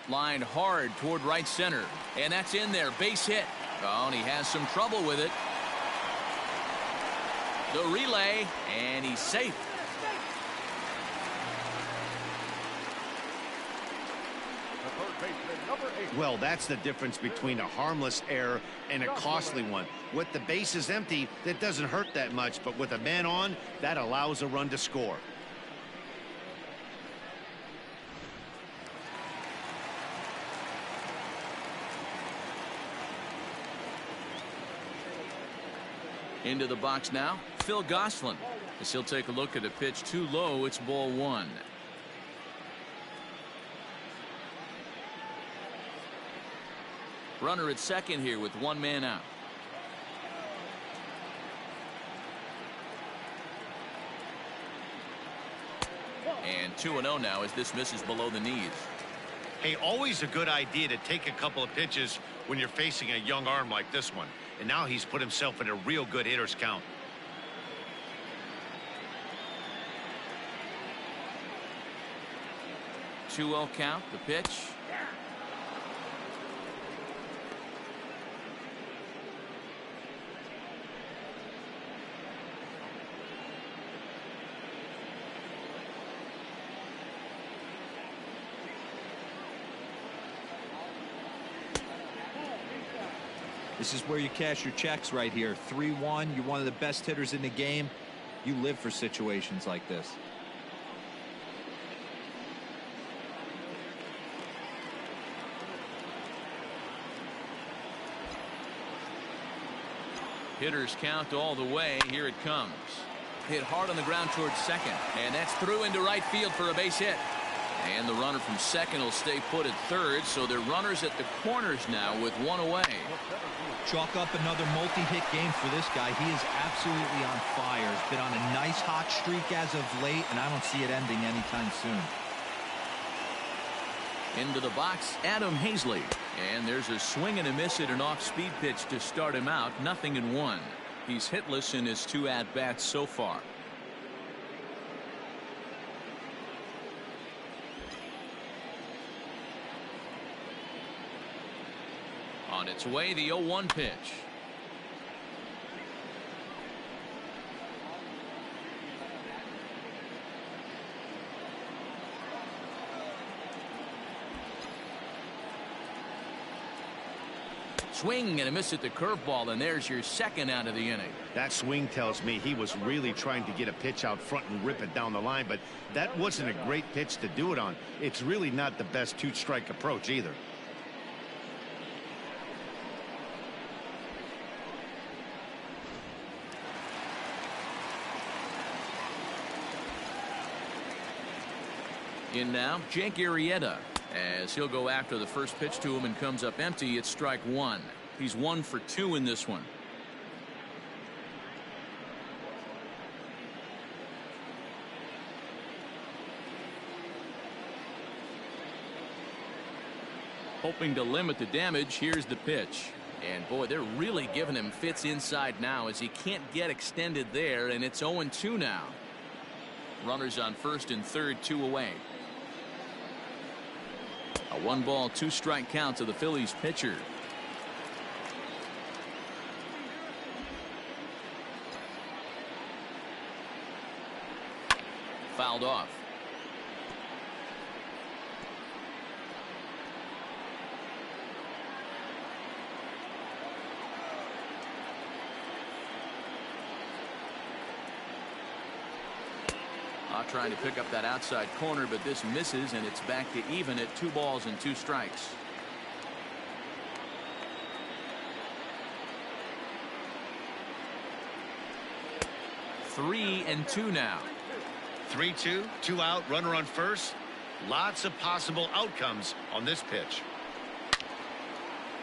S2: Lined hard toward right center. And that's in there. Base hit. Oh, and he has some trouble with it. The relay. And he's safe.
S6: The third baseman, number 8.
S3: Well, that's the difference between a harmless error and a costly one. With the bases empty, that doesn't hurt that much, but with a man on, that allows a run to score.
S2: Into the box now, Phil Gosselin. As he'll take a look at a pitch too low, it's ball one. Runner at second here with one man out. And 2-0 now as this misses below the knees.
S3: Hey, always a good idea to take a couple of pitches when you're facing a young arm like this one. And now he's put himself in a real good hitter's count.
S2: Two-0 count, the pitch.
S4: This is where you cash your checks right here. 3-1. You're one of the best hitters in the game. You live for situations like this.
S2: Hitters count all the way. Here it comes. Hit hard on the ground towards second. And that's through into right field for a base hit. And the runner from second will stay put at third. So they're runners at the corners now with one away.
S4: Chalk up another multi-hit game for this guy. He is absolutely on fire. He's been on a nice hot streak as of late, and I don't see it ending anytime soon.
S2: Into the box, Adam Hazley. And there's a swing and a miss at an off-speed pitch to start him out. 0-1. He's hitless in his 2 at-bats so far. On its way, the 0-1 pitch. Swing and a miss at the curveball, and there's your second out of the inning.
S3: That swing tells me he was really trying to get a pitch out front and rip it down the line, but that wasn't a great pitch to do it on. It's really not the best 2-strike approach either.
S2: In now, Jake Arrieta. As he'll go after the first pitch to him and comes up empty, it's strike one. He's 1 for 2 in this one. Hoping to limit the damage, here's the pitch. And boy, they're really giving him fits inside now as he can't get extended there, and it's 0-2 now. Runners on first and third, 2 away. A 1-ball, 2-strike count to the Phillies pitcher. Fouled off. Trying to pick up that outside corner, but this misses, and it's back to even at 2 balls and 2 strikes. Three and 2 now.
S3: 3-2, 2 out, runner on first. Lots of possible outcomes on this pitch.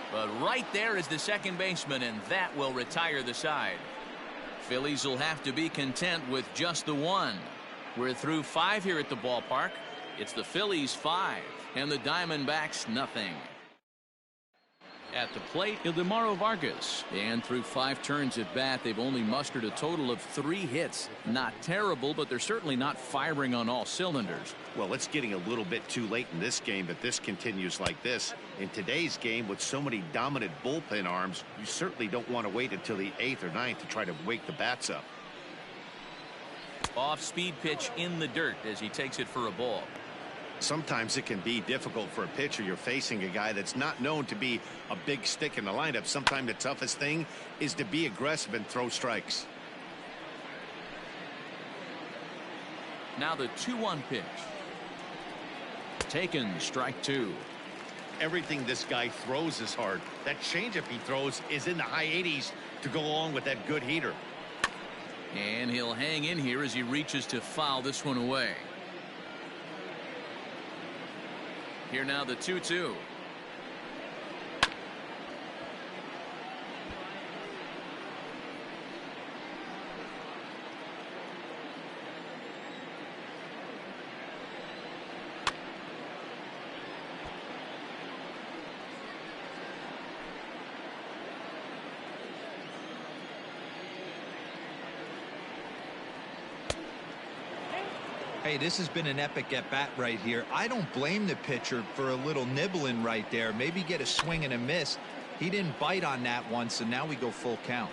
S2: But right there is the second baseman, and that will retire the side. Phillies will have to be content with just the one. We're through 5 here at the ballpark. It's the Phillies 5 and the Diamondbacks nothing. At the plate, Ildemaro Vargas, and through 5 turns at bat, they've only mustered a total of 3 hits. Not terrible, but they're certainly not firing on all cylinders.
S3: Well, it's getting a little bit too late in this game, but this continues like this. In today's game, with so many dominant bullpen arms, you certainly don't want to wait until the 8th or 9th to try to wake the bats up.
S2: Off-speed pitch in the dirt as he takes it for a ball.
S3: Sometimes it can be difficult for a pitcher. You're facing a guy that's not known to be a big stick in the lineup. Sometimes the toughest thing is to be aggressive and throw strikes.
S2: Now the 2-1 pitch. Taken, strike 2.
S3: Everything this guy throws is hard. That changeup he throws is in the high 80s to go along with that good heater.
S2: And he'll hang in here as he reaches to foul this one away. Here now the 2-2.
S4: Hey, this has been an epic at bat right here. I don't blame the pitcher for a little nibbling right there. Maybe get a swing and a miss. He didn't bite on that one, so now we go full count.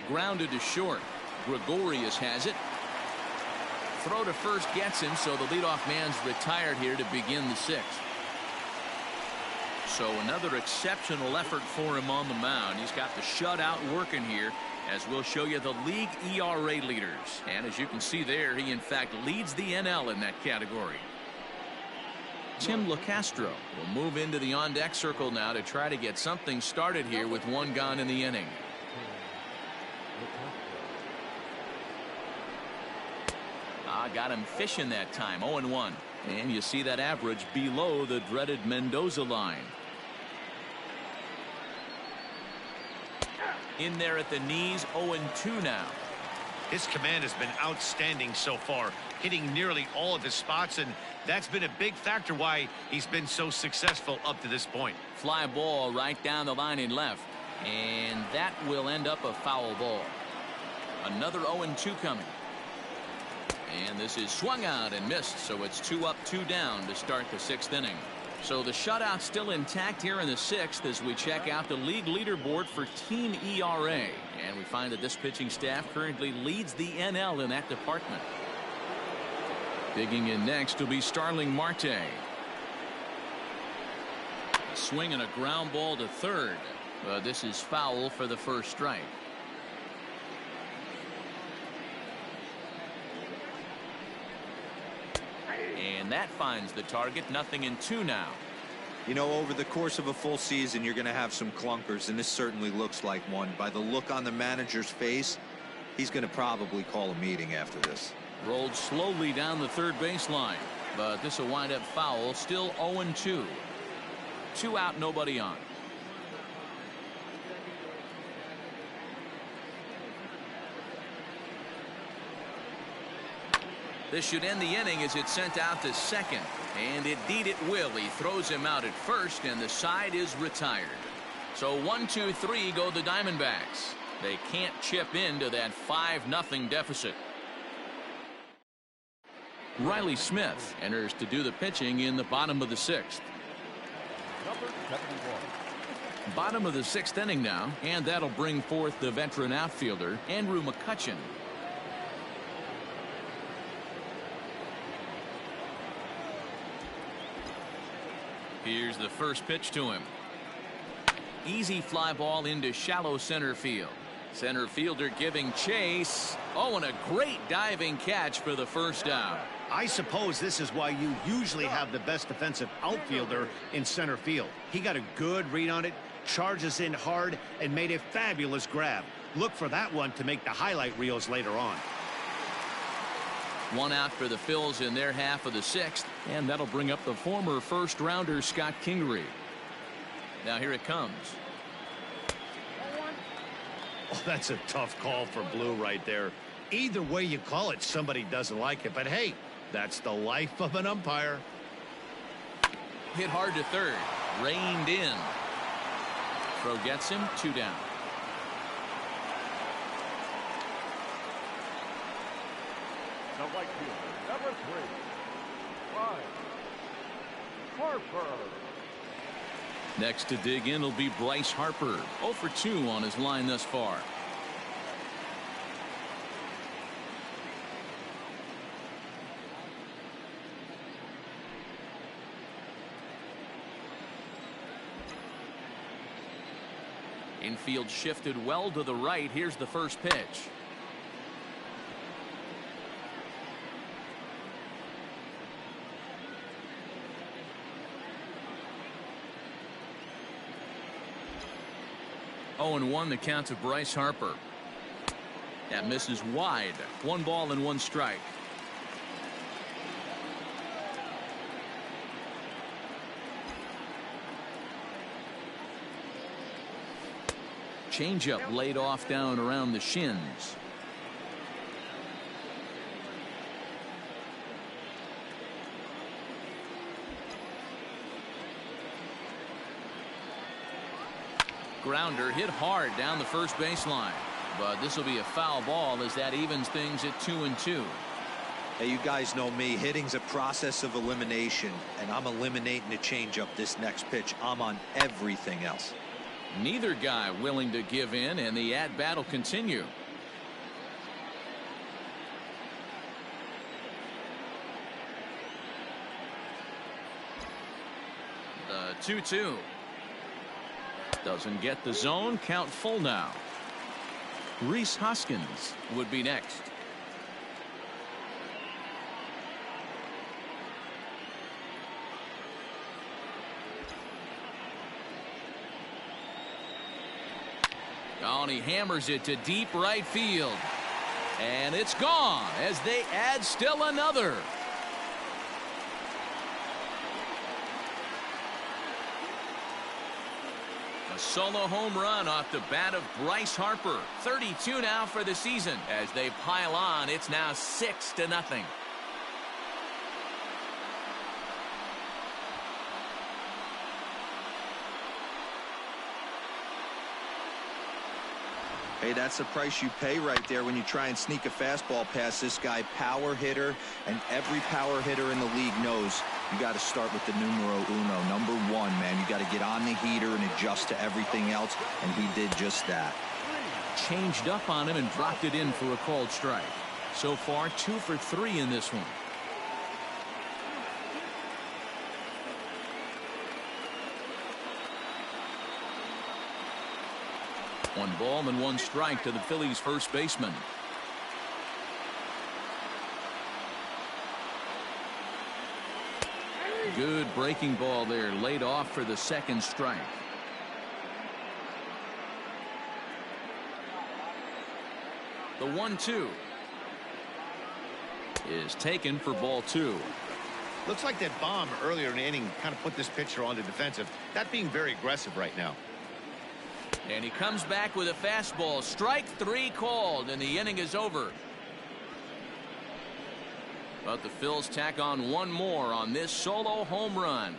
S2: Grounded to short. Gregorius has it. Throw to first gets him, so the leadoff man's retired here to begin the 6th. So another exceptional effort for him on the mound. He's got the shutout working here, as we'll show you the league ERA leaders. And as you can see there, he in fact leads the NL in that category. Tim LaCastro will move into the on-deck circle now to try to get something started here with 1 gone in the inning. Got him fishing that time. 0-1. And you see that average below the dreaded Mendoza line. In there at the knees. 0-2 now.
S3: His command has been outstanding so far, hitting nearly all of his spots, and that's been a big factor why he's been so successful up to this point.
S2: Fly ball right down the line in left, and that will end up a foul ball. Another 0-2 coming. And this is swung out and missed, so it's 2 up, 2 down to start the 6th inning. So the shutout still intact here in the 6th as we check out the league leaderboard for team ERA. And we find that this pitching staff currently leads the NL in that department. Digging in next will be Starling Marte. Swing and a ground ball to third. But this is foul for the first strike. And that finds the target. 0-2 now.
S4: You know, over the course of a full season, you're going to have some clunkers, and this certainly looks like one. By the look on the manager's face, he's going to probably call a meeting after this.
S2: Rolled slowly down the third baseline, but this will wind up foul. Still 0-2. 2 out, nobody on. This should end the inning as it's sent out to second. And indeed it will. He throws him out at first, and the side is retired. So 1-2-3 go the Diamondbacks. They can't chip into that 5-0 deficit. Riley Smith enters to do the pitching in the bottom of the 6th.
S6: Number 71.
S2: Bottom of the 6th inning now, and that'll bring forth the veteran outfielder Andrew McCutchen. Here's the first pitch to him. Easy fly ball into shallow center field. Center fielder giving chase. Oh, and a great diving catch for the first down.
S3: I suppose this is why you usually have the best defensive outfielder in center field. He got a good read on it, charges in hard, and made a fabulous grab. Look for that one to make the highlight reels later on.
S2: 1 out for the Phils in their half of the 6th, and that'll bring up the former first-rounder Scott Kingery. Now here it comes.
S3: Oh, that's a tough call for Blue right there. Either way you call it, somebody doesn't like it. But hey, that's the life of an umpire.
S2: Hit hard to third. Reined in. Throw gets him 2 down.
S6: The right fielder, number 3, Bryce Harper.
S2: Next to dig in will be Bryce Harper. 0 for 2 on his line thus far. Infield shifted well to the right. Here's the first pitch. Oh, and 1 the count to Bryce Harper. That misses wide. 1 ball and 1 strike. Changeup laid off down around the shins. Grounder hit hard down the first baseline, but this will be a foul ball as that evens things at 2-2.
S4: Hey, you guys know me. Hitting's a process of elimination, and I'm eliminating the changeup this next pitch. I'm on everything else.
S2: Neither guy willing to give in, and the at-bat will continue. The 2-2. Doesn't get the zone. Count full now. Rhys Hoskins would be next. Oh, and he hammers it to deep right field. And it's gone as they add still another. A solo home run off the bat of Bryce Harper. 32 now for the season. As they pile on, it's now 6-0.
S4: Hey, that's the price you pay right there when you try and sneak a fastball past this guy. Power hitter, and every power hitter in the league knows you got to start with the numero uno, number 1, man. You got to get on the heater and adjust to everything else, and he did just that.
S2: Changed up on him and dropped it in for a called strike. So far 2 for 3 in this one. One ball and 1 strike to the Phillies first baseman. Good breaking ball there, laid off for the second strike. The 1-2 is taken for ball 2.
S3: Looks like that bomb earlier in the inning kind of put this pitcher on the defensive. That being very aggressive right now.
S2: And he comes back with a fastball. Strike 3 called, and the inning is over. But the Phils tack on 1 more on this solo home run.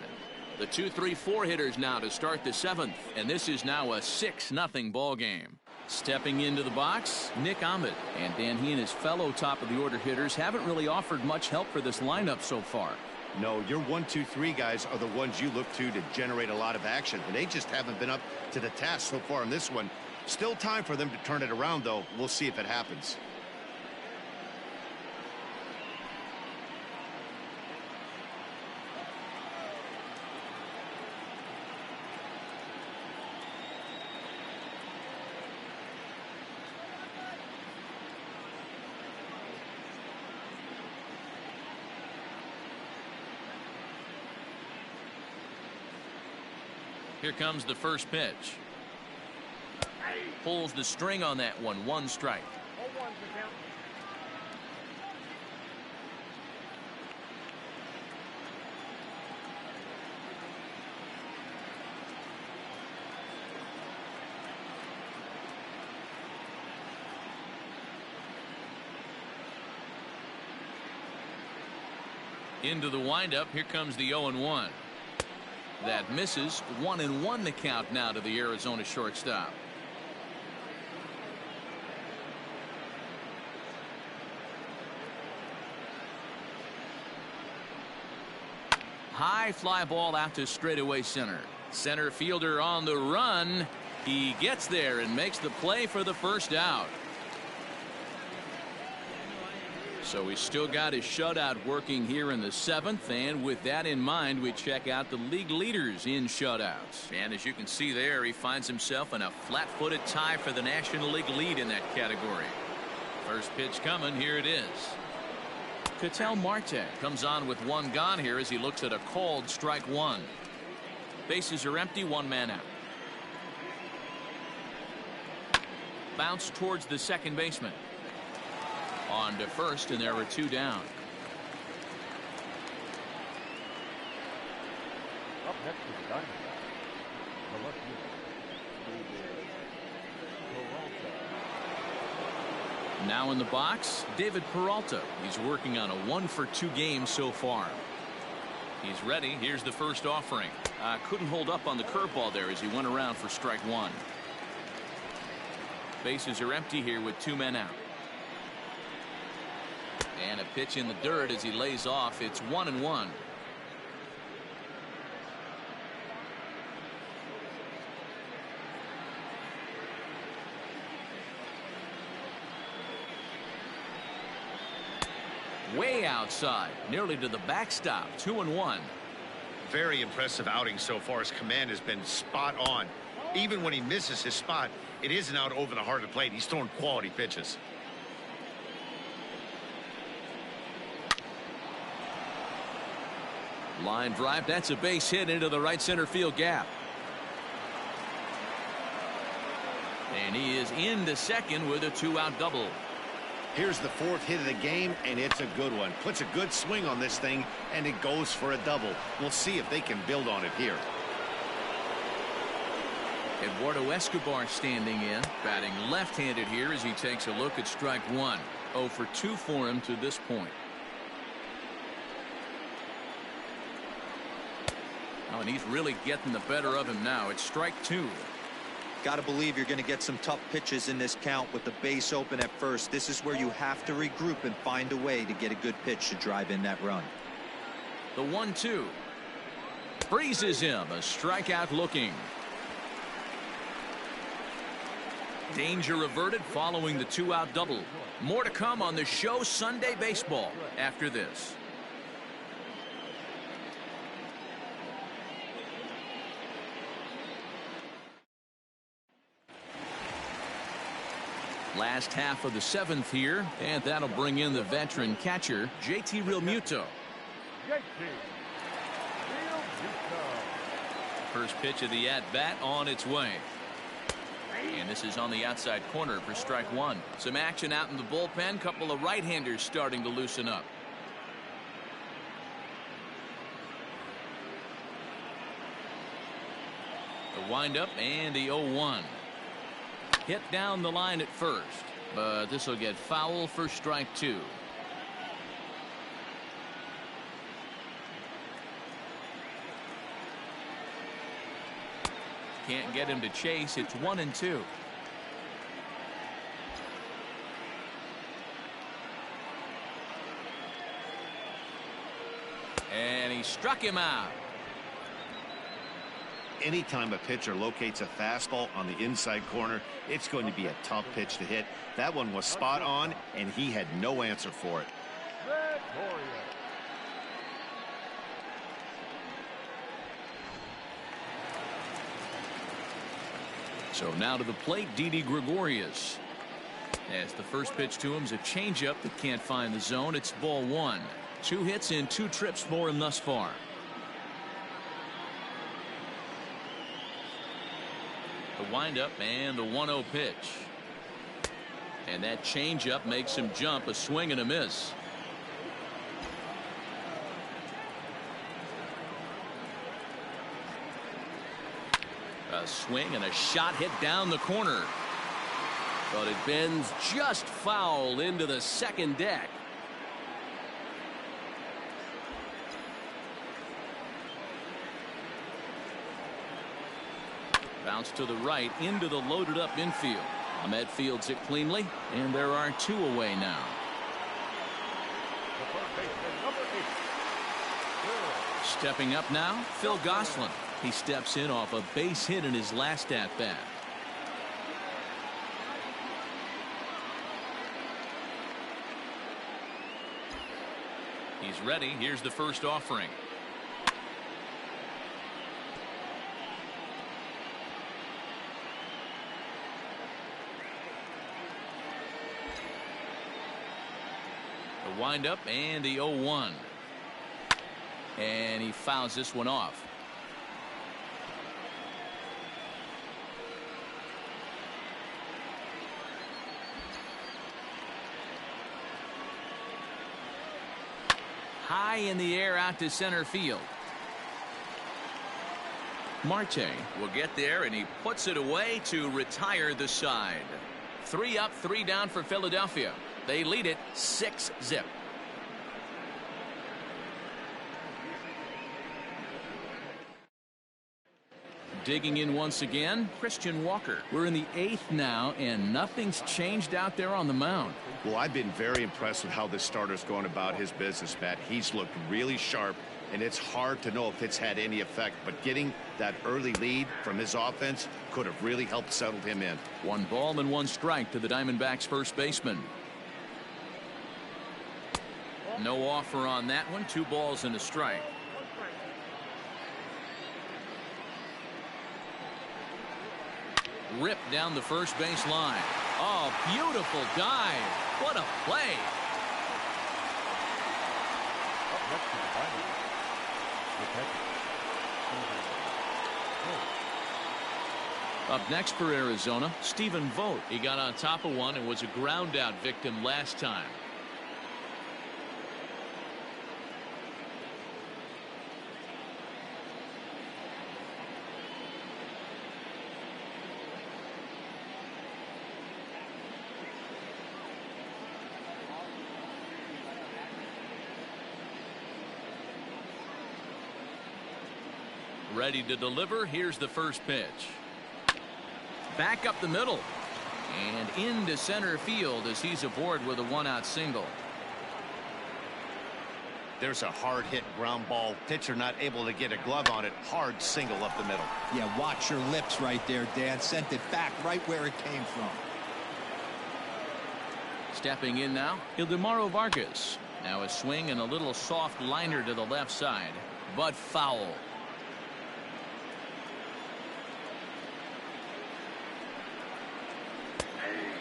S2: The 2-3-4 hitters now to start the 7th, and this is now a 6-0 ball game. Stepping into the box, Nick Ahmed. And Dan, he and his fellow top of the order hitters haven't really offered much help for this lineup so far.
S3: No, your 1, 2, 3 guys are the ones you look to generate a lot of action, and they just haven't been up to the task so far in this one. Still time for them to turn it around, though. We'll see if it happens.
S2: Here comes the first pitch. Pulls the string on that one. 1 strike.
S6: 0-1 to count.
S2: Into the windup. Here comes the 0-1. That misses. 1-1 the count now to the Arizona shortstop. High fly ball out to straightaway center. Center fielder on the run. He gets there and makes the play for the first out. So he's still got his shutout working here in the 7th, and with that in mind, we check out the league leaders in shutouts. And as you can see there, he finds himself in a flat-footed tie for the National League lead in that category. First pitch coming. Here it is. Ketel Marte comes on with one gone here as he looks at a called strike one. Bases are empty, one man out. Bounce towards the second baseman. On to first, and there were two down.
S6: Up next is the Diamondbacks. The left fielder, Peralta.
S2: Now in the box, David Peralta. He's working on a 1-for-2 game so far. He's ready. Here's the first offering. Couldn't hold up on the curveball there as he went around for strike one. Bases are empty here with two men out. And a pitch in the dirt as he lays off. It's 1-1. Way outside, nearly to the backstop. 2-1.
S3: Very impressive outing so far. His command has been spot on. Even when he misses his spot, it isn't out over the heart of the plate. He's throwing quality pitches.
S2: Line drive. That's a base hit into the right center field gap. And he is into second with a two-out double.
S3: Here's the fourth hit of the game, and it's a good one. Puts a good swing on this thing, and it goes for a double. We'll see if they can build on it here.
S2: Eduardo Escobar standing in, batting left-handed here as he takes a look at strike one. 0 for 2 for him to this point. Oh, and he's really getting the better of him now. It's strike two.
S4: Got to believe you're going to get some tough pitches in this count with the base open at first. This is where you have to regroup and find a way to get a good pitch to drive in that run.
S2: The 1-2. Freezes him. A strikeout looking. Danger averted following the two-out double. More to come on the show Sunday Baseball after this. Last half of the 7th here, and that'll bring in the veteran catcher, JT Realmuto. First pitch of the at-bat on its way. And this is on the outside corner for strike one. Some action out in the bullpen. Couple of right-handers starting to loosen up. The windup and the 0-1. Hit down the line at first, but this will get foul for strike two. Can't get him to chase. It's 1-2. And he struck him out.
S3: Anytime a pitcher locates a fastball on the inside corner, it's going to be a tough pitch to hit. That one was spot on, and he had no answer for it.
S2: So now to the plate, Didi Gregorius. As the first pitch to him is a changeup that can't find the zone. It's ball one. 2 hits in 2 trips for him thus far. The windup and the 1-0 pitch. And that changeup makes him jump. A swing and a miss. A swing and a shot hit down the corner. But it bends just foul into the second deck. Bounce to the right into the loaded up infield. Ahmed fields it cleanly, and there are 2 away now.
S6: The third baseman, number 8. Phil.
S2: Stepping up now, Phil Gosselin. He steps in off a base hit in his last at bat. He's ready. Here's the first offering. The windup and the 0-1. And he fouls this one off. High in the air out to center field. Marte will get there, and he puts it away to retire the side. 3 up, 3 down for Philadelphia. They lead it 6-0. Digging in once again, Christian Walker. We're in the 8th now, and nothing's changed out there on the mound.
S3: Well, I've been very impressed with how this starter's going about his business, Matt. He's looked really sharp, and it's hard to know if it's had any effect, but getting that early lead from his offense could have really helped settle him in.
S2: 1 ball and 1 strike to the Diamondbacks first baseman. No offer on that one. 2 balls and a strike. Ripped down the first base line. Oh, beautiful dive. What a play.
S6: Up next to the Diamondbacks, the catcher, Phil.
S2: Up next for Arizona, Stephen Vogt. He got on top of one and was a ground out victim last time. Ready to deliver. Here's the first pitch. Back up the middle and into center field as he's aboard with a 1-out single.
S3: There's a hard hit ground ball. Pitcher not able to get a glove on it. Hard single up the middle.
S4: Yeah, watch your lips right there, Dan. Sent it back right where it came from.
S2: Stepping in now, Ildemaro Vargas. Now a swing and a little soft liner to the left side, but foul.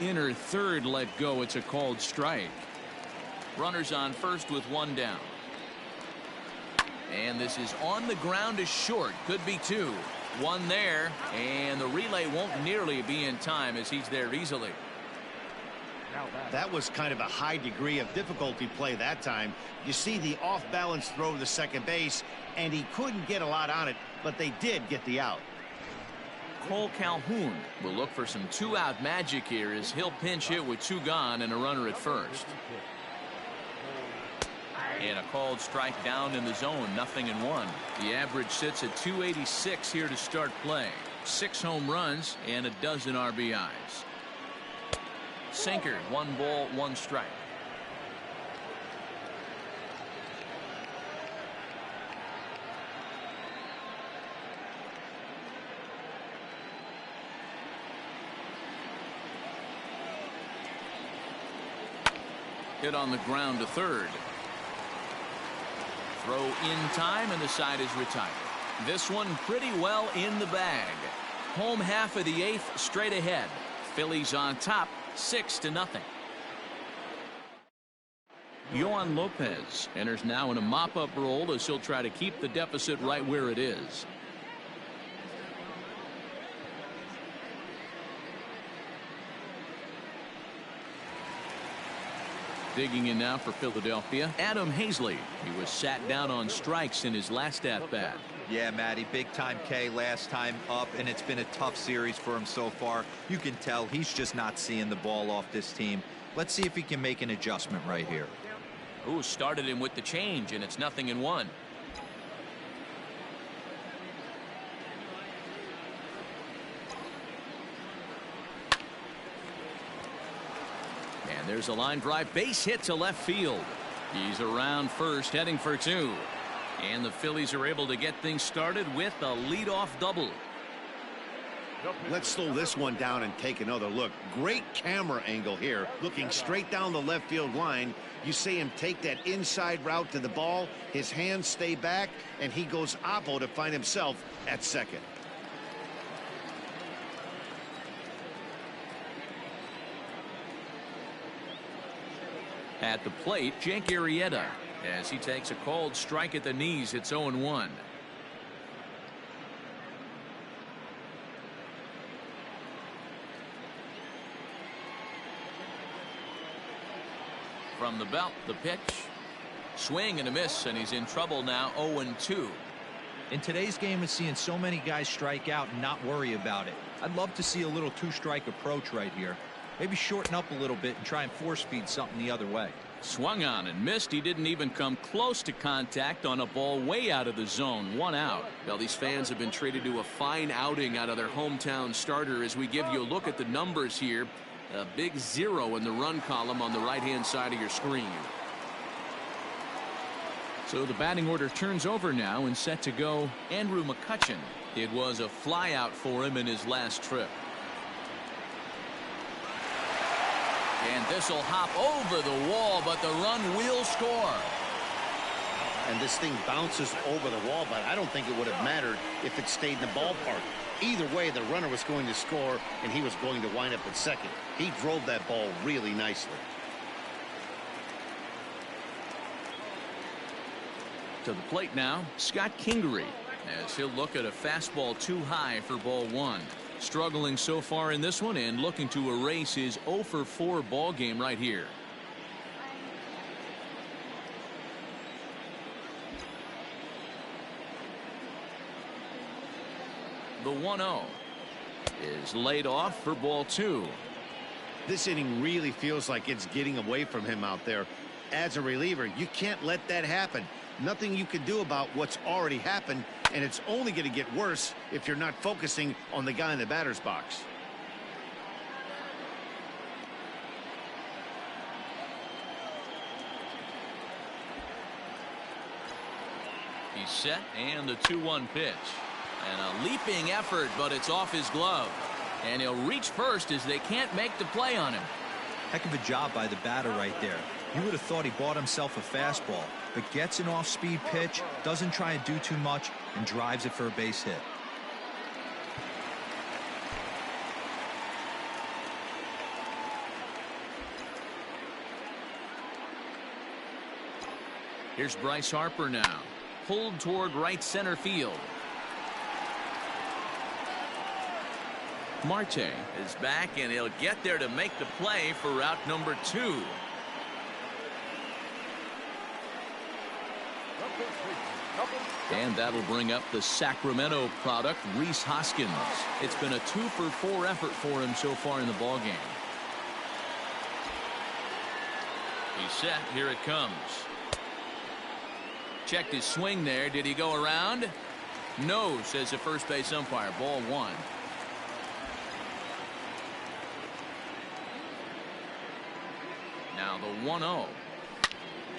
S2: Inner third let go. It's a called strike. Runners on first with 1 down. And this is on the ground to short. Could be 2. 1 there. And the relay won't nearly be in time as he's there easily.
S3: That was kind of a high degree of difficulty play that time. You see the off-balance throw to second base, and he couldn't get a lot on it, but they did get the out.
S2: Cole Calhoun will look for some 2-out magic here as he'll pinch hit with 2 gone and a runner at first. And a called strike down in the zone. 0-1. The average sits at 286 here to start play. 6 home runs and a dozen RBIs. Sinker. 1 ball, 1 strike. Hit on the ground to third. Throw in time, and the side is retired. This one pretty well in the bag. Home half of the 8th straight ahead. Phillies on top 6-0. Yohan Lopez enters now in a mop-up role as he'll try to keep the deficit right where it is. Digging in now for Philadelphia, Adam Hazley. He was sat down on strikes in his last at-bat.
S4: Yeah, Matty, big-time K last time up, and it's been a tough series for him so far. You can tell he's just not seeing the ball off this team. Let's see if he can make an adjustment right here.
S2: Ooh, started him with the change, and it's 0-1. And there's a line drive base hit to left field. He's around first, heading for two. And the Phillies are able to get things started with a leadoff double.
S3: Let's slow this one down and take another look. Great camera angle here, looking straight down the left field line. You see him take that inside route to the ball. His hands stay back, and he goes oppo to find himself at second.
S2: At the plate, Jake Arrieta, as he takes a called strike at the knees. It's 0-1. From the belt, the pitch, swing and a miss, and he's in trouble now. 0-2.
S4: In today's game, it's seeing so many guys strike out and not worry about it. I'd love to see a little two-strike approach right here. Maybe shorten up a little bit and try and force-feed something the other way.
S2: Swung on and missed. He didn't even come close to contact on a ball way out of the zone. 1 out. Well, these fans have been treated to a fine outing out of their hometown starter as we give you a look at the numbers here. A big 0 in the run column on the right-hand side of your screen. So the batting order turns over now and set to go Andrew McCutchen. It was a flyout for him in his last trip. And this will hop over the wall, but the run will score.
S3: And this thing bounces over the wall, but I don't think it would have mattered if it stayed in the ballpark. Either way, the runner was going to score, and he was going to wind up at second. He drove that ball really nicely.
S2: To the plate now, Scott Kingery, as he'll look at a fastball too high for ball 1. Struggling so far in this one and looking to erase his 0-for-4 ball game right here. The 1-0 is laid off for ball 2.
S3: This inning really feels like it's getting away from him out there. As a reliever, you can't let that happen. Nothing you can do about what's already happened, and it's only going to get worse if you're not focusing on the guy in the batter's box.
S2: He's set, and the 2-1 pitch. And a leaping effort, but it's off his glove. And he'll reach first as they can't make the play on him.
S4: Heck of a job by the batter right there. You would have thought he bought himself a fastball, but gets an off-speed pitch, doesn't try and do too much, and drives it for a base hit.
S2: Here's Bryce Harper now. Pulled toward right center field. Marte is back, and he'll get there to make the play for route number 2. And that'll bring up the Sacramento product, Rhys Hoskins. It's been a 2-for-4 effort for him so far in the ballgame. He's set. Here it comes. Checked his swing there. Did he go around? No, says the first base umpire. Ball 1. Now the 1-0.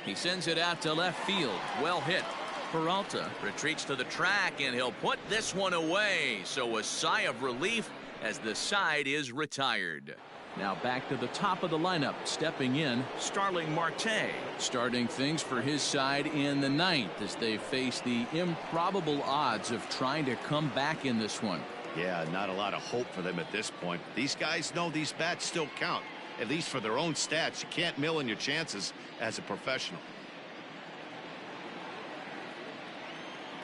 S2: He sends it out to left field. Well hit. Peralta retreats to the track, and he'll put this one away. So a sigh of relief as the side is retired. Now back to the top of the lineup. Stepping in, Starling Marte. Starting things for his side in the 9th as they face the improbable odds of trying to come back in this one.
S3: Yeah, not a lot of hope for them at this point. These guys know these bats still count. At least for their own stats. You can't mill in your chances as a professional.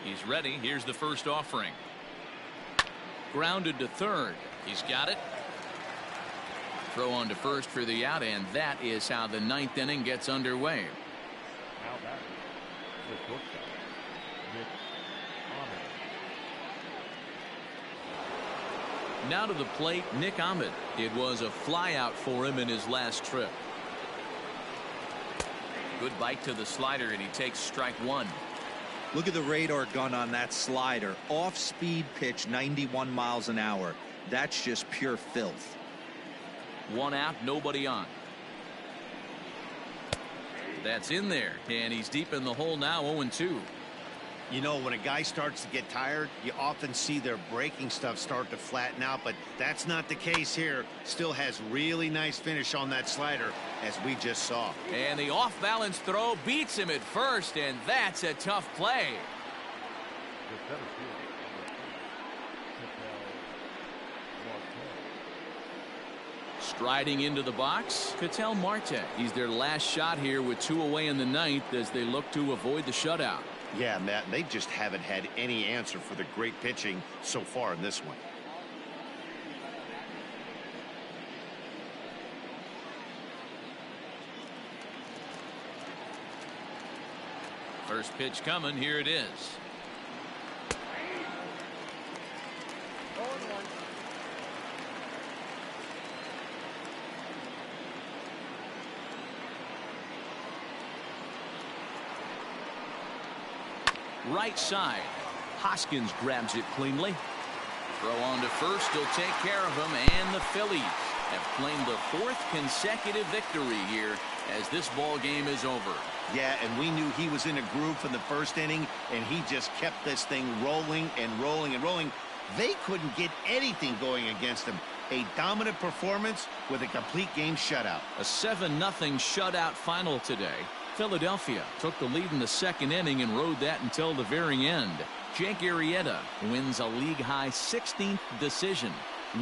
S2: He's ready. Here's the first offering. Grounded to third. He's got it. Throw on to first for the out, and that is how the 9th inning gets underway.
S6: Now back to the shortstop, Nick Ahmed.
S2: Now to the plate, Nick Ahmed. It was a flyout for him in his last trip. Good bite to the slider, and he takes strike 1.
S4: Look at the radar gun on that slider. Off-speed pitch, 91 miles an hour. That's just pure filth.
S2: 1 out, nobody on. That's in there, and he's deep in the hole now, 0-2.
S3: You know, when a guy starts to get tired, you often see their breaking stuff start to flatten out, but that's not the case here. Still has really nice finish on that slider, as we just saw.
S2: And the off-balance throw beats him at first, and that's a tough play.
S6: The center field.
S2: Striding into the box, Ketel Marte. He's their last shot here with 2 away in the ninth as they look to avoid the shutout.
S3: Yeah, Matt, they just haven't had any answer for the great pitching so far in this one.
S2: First pitch coming, here it is. Right side. Hoskins grabs it cleanly. Throw on to first. He'll take care of him. And the Phillies have claimed the 4th consecutive victory here as this ball game is over.
S3: Yeah, and we knew he was in a groove from the first inning, and he just kept this thing rolling and rolling and rolling. They couldn't get anything going against him. A dominant performance with a complete game shutout.
S2: A 7-0 shutout final today. Philadelphia took the lead in the 2nd inning and rode that until the very end. Jake Arrieta wins a league-high 16th decision.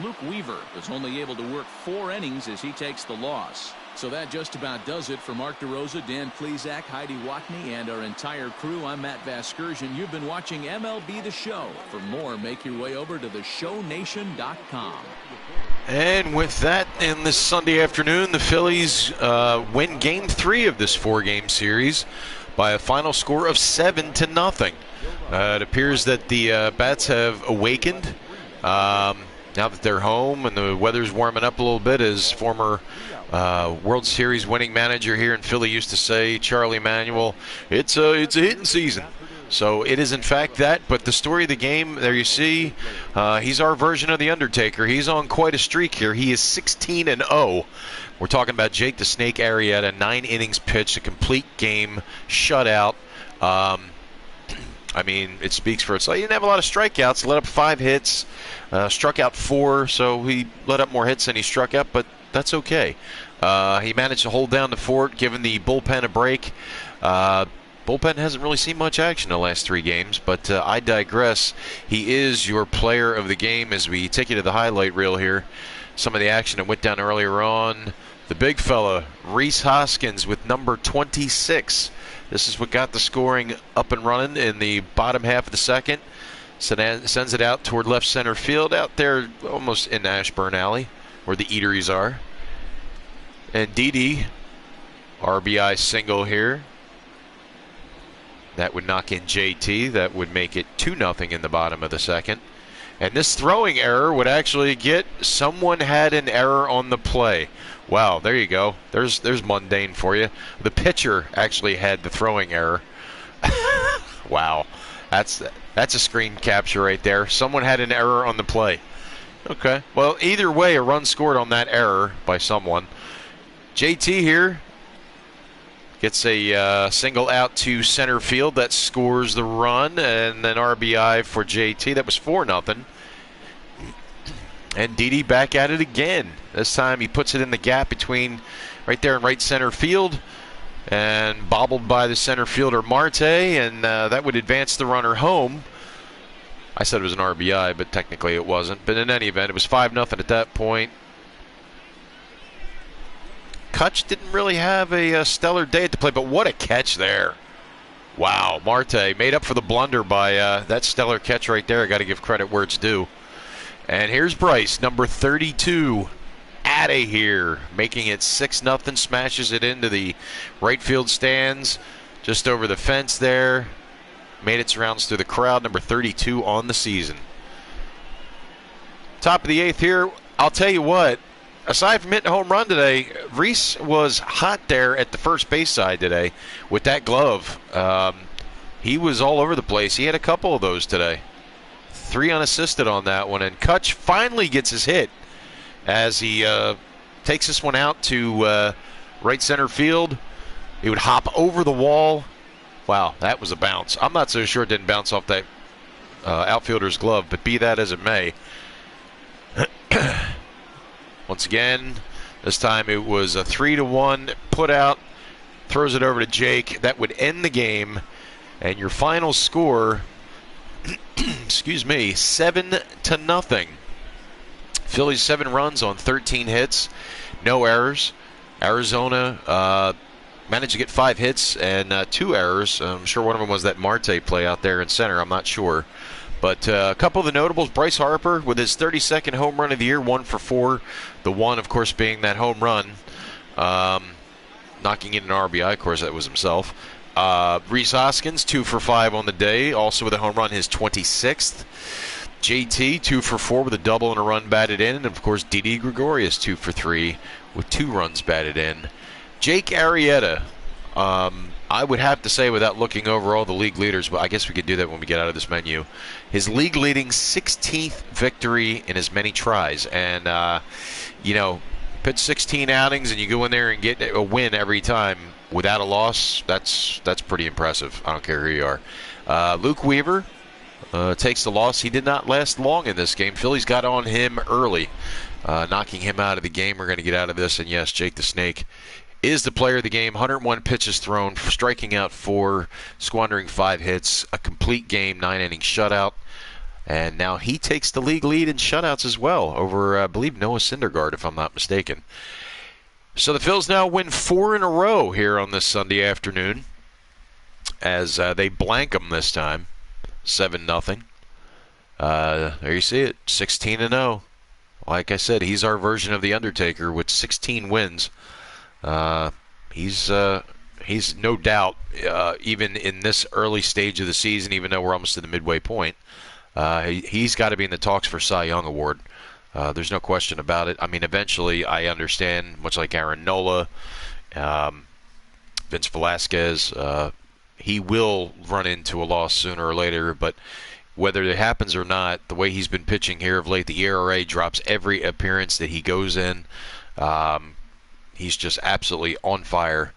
S2: Luke Weaver was only able to work 4 innings as he takes the loss. So that just about does it for Mark DeRosa, Dan Plesac, Heidi Watney, and our entire crew. I'm Matt Vasgersian. You've been watching MLB The Show. For more, make your way over to theshownation.com.
S1: And with that, in this Sunday afternoon, the Phillies win Game 3 of this 4-game series by a final score of 7-0. It appears that the bats have awakened now that they're home and the weather's warming up a little bit. As former World Series winning manager here in Philly used to say, Charlie Manuel, it's a hitting season. So it is in fact that, but the story of the game, there you see, he's our version of The Undertaker. He's on quite a streak here. He is 16-0. We're talking about Jake the Snake Arrieta, 9 innings pitched, a complete game shutout. I mean, it speaks for itself. He didn't have a lot of strikeouts. Let up 5 hits, struck out 4, so he let up more hits than he struck out, but that's okay. He managed to hold down the fort, giving the bullpen a break. Bullpen hasn't really seen much action the last 3 games, but I digress. He is your player of the game as we take you to the highlight reel here. Some of the action that went down earlier on. The big fella, Rhys Hoskins, with number 26. This is what got the scoring up and running in the bottom half of the second. Sends it out toward left center field, out there almost in Ashburn Alley, where the eateries are. And Didi, RBI single here. That would knock in JT. That would make it 2-0 in the bottom of the second. And this throwing error would actually get someone had an error on the play. Wow, there you go. There's mundane for you. The pitcher actually had the throwing error. Wow, that's a screen capture right there. Someone had an error on the play. Okay, well, either way, a run scored on that error by someone. JT here gets a single out to center field. That scores the run, and then RBI for JT. That was 4-0. And Didi back at it again. This time he puts it in the gap between right there in right center field, and bobbled by the center fielder Marte, and that would advance the runner home. I said it was an RBI, but technically it wasn't. But in any event, it was 5-0 at that point. Kutch didn't really have a stellar day at the plate, but what a catch there. Wow, Marte made up for the blunder by that stellar catch right there. Got to give credit where it's due. And here's Bryce, number 32, out of here, making it 6-0, smashes it into the right field stands, just over the fence there. Made its rounds through the crowd, number 32 on the season. Top of the 8th here, I'll tell you what, aside from hitting a home run today, Rhys was hot there at the first base side today with that glove. He was all over the place. He had a couple of those today. 3 unassisted on that one, and Kutch finally gets his hit as he takes this one out to right center field. It would hop over the wall. Wow, that was a bounce. I'm not so sure it didn't bounce off that outfielder's glove, but be that as it may. Once again, this time it was a 3-1 put out. Throws it over to Jake. That would end the game. And your final score, excuse me, 7-0. Phillies 7 runs on 13 hits. No errors. Arizona managed to get 5 hits and 2 errors. I'm sure one of them was that Marte play out there in center. I'm not sure. But a couple of the notables, Bryce Harper with his 32nd home run of the year, 1 for 4. The one, of course, being that home run. Knocking in an RBI, of course, that was himself. Rhys Hoskins, 2 for 5 on the day, also with a home run, his 26th. JT, 2 for 4 with a double and a run batted in. And, of course, Didi Gregorius, 2 for 3 with 2 runs batted in. Jake Arrieta, I would have to say, without looking over all the league leaders, but I guess we could do that when we get out of this menu, his league-leading 16th victory in as many tries. And, pitch 16 outings and you go in there and get a win every time without a loss, that's pretty impressive. I don't care who you are. Luke Weaver takes the loss. He did not last long in this game. Phillies got on him early, knocking him out of the game. We're going to get out of this, and yes, Jake the Snake is the player of the game. 101 pitches thrown, striking out 4, squandering 5 hits, a complete game, 9-inning shutout. And now he takes the league lead in shutouts as well over, I believe, Noah Syndergaard, if I'm not mistaken. So the Phils now win 4 in a row here on this Sunday afternoon as they blank them this time, 7-0. There you see it, 16-0. Like I said, he's our version of The Undertaker with 16 wins. He's no doubt, even in this early stage of the season, even though we're almost to the midway point, he's got to be in the talks for Cy Young Award. There's no question about it. I mean, eventually, I understand, much like Aaron Nola, Vince Velasquez, he will run into a loss sooner or later, but whether it happens or not, the way he's been pitching here of late, the ERA drops every appearance that he goes in. He's just absolutely on fire.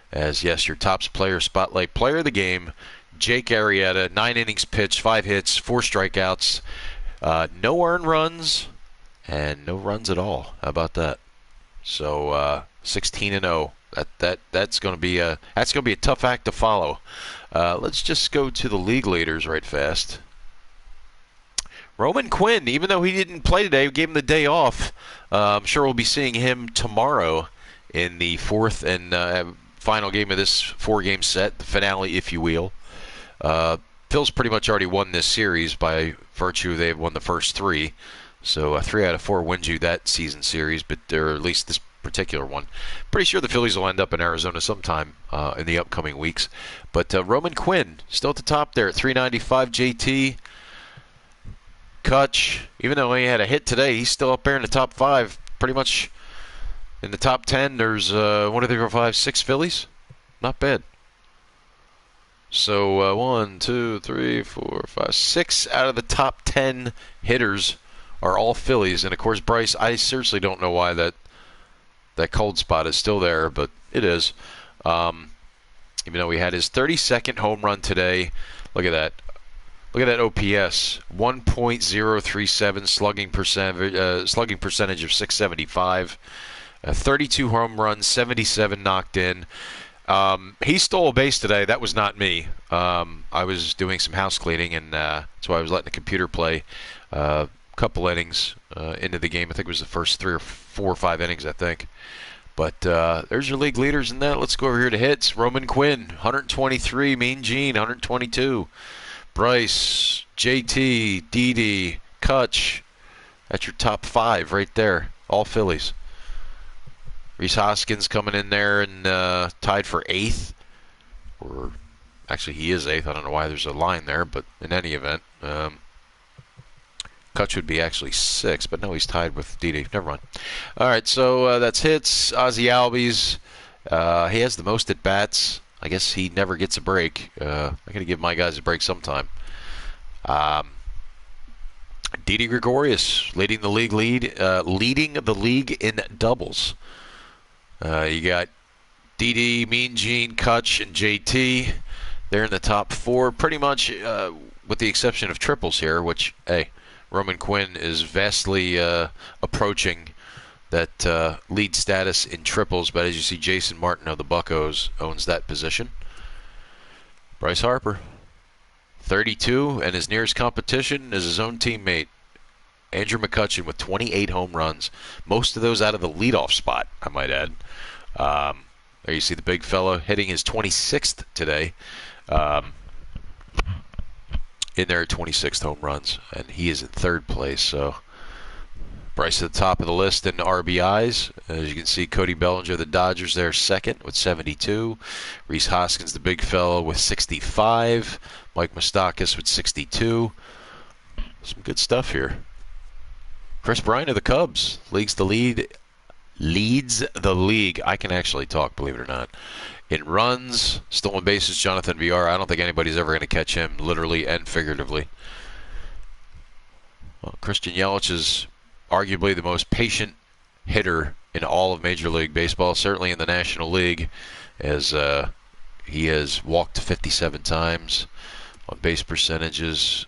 S1: As, yes, your top player, spotlight player of the game, Jake Arrieta, 9 innings pitched, 5 hits, 4 strikeouts, no earned runs, and no runs at all. How about that? So 16-0. That's going to be a tough act to follow. Let's just go to the league leaders right fast. Roman Quinn, even though he didn't play today, we gave him the day off. I'm sure we'll be seeing him tomorrow in the 4th and final game of this 4-game set, the finale, if you will. Phil's pretty much already won this series by virtue they've won the first 3. So 3 out of 4 wins you that season series, but or at least this particular one. Pretty sure the Phillies will end up in Arizona sometime in the upcoming weeks. But Roman Quinn still at the top there at 395. JT Kutch, even though he had a hit today, he's still up there in the top 5. Pretty much in the top 10, there's 1, 2, 3, 4, 5, 6 Phillies. Not bad. So 1, 2, 3, 4, 5, 6 out of the top 10 hitters are all Phillies. And, of course, Bryce, I seriously don't know why that cold spot is still there, but it is. Even though he had his 32nd home run today. Look at that. Look at that OPS. 1.037 slugging percentage of .675. 32 home runs, 77 knocked in. He stole a base today. That was not me. I was doing some house cleaning, and that's why I was letting the computer play. Couple innings into the game. I think it was the first 3 or 4 or 5 innings, I think. But there's your league leaders in that. Let's go over here to hits. Roman Quinn, 123. Mean Gene, 122. Bryce, JT, Didi, Kutch. That's your top 5 right there. All Phillies. Rhys Hoskins coming in there and tied for 8th. Or actually, he is 8th. I don't know why there's a line there, but in any event, Kutch would be actually 6th, but no, he's tied with Didi. Never mind. All right, so that's hits. Ozzie Albies, he has the most at bats. I guess he never gets a break. I got to give my guys a break sometime. Didi Gregorius leading the league in doubles. You got Didi, Mean Gene, Kutch, and JT. They're in the top 4, pretty much, with the exception of triples here, which, hey, Roman Quinn is vastly approaching that lead status in triples. But as you see, Jason Martin of the Buccos owns that position. Bryce Harper, 32, and his nearest competition is his own teammate, Andrew McCutchen, with 28 home runs. Most of those out of the leadoff spot, I might add. There you see the big fella hitting his 26th today. In there, 26 home runs, and he is in 3rd place. So Bryce at the top of the list in RBIs. As you can see, Cody Bellinger, the Dodgers, there 2nd with 72. Rhys Hoskins, the big fella, with 65. Mike Moustakas with 62. Some good stuff here. Chris Bryant of the Cubs leads the league. I can actually talk, believe it or not. In runs, stolen bases, Jonathan Villar. I don't think anybody's ever going to catch him, literally and figuratively. Well, Christian Yelich is arguably the most patient hitter in all of Major League Baseball, certainly in the National League, as he has walked 57 times. On base percentages,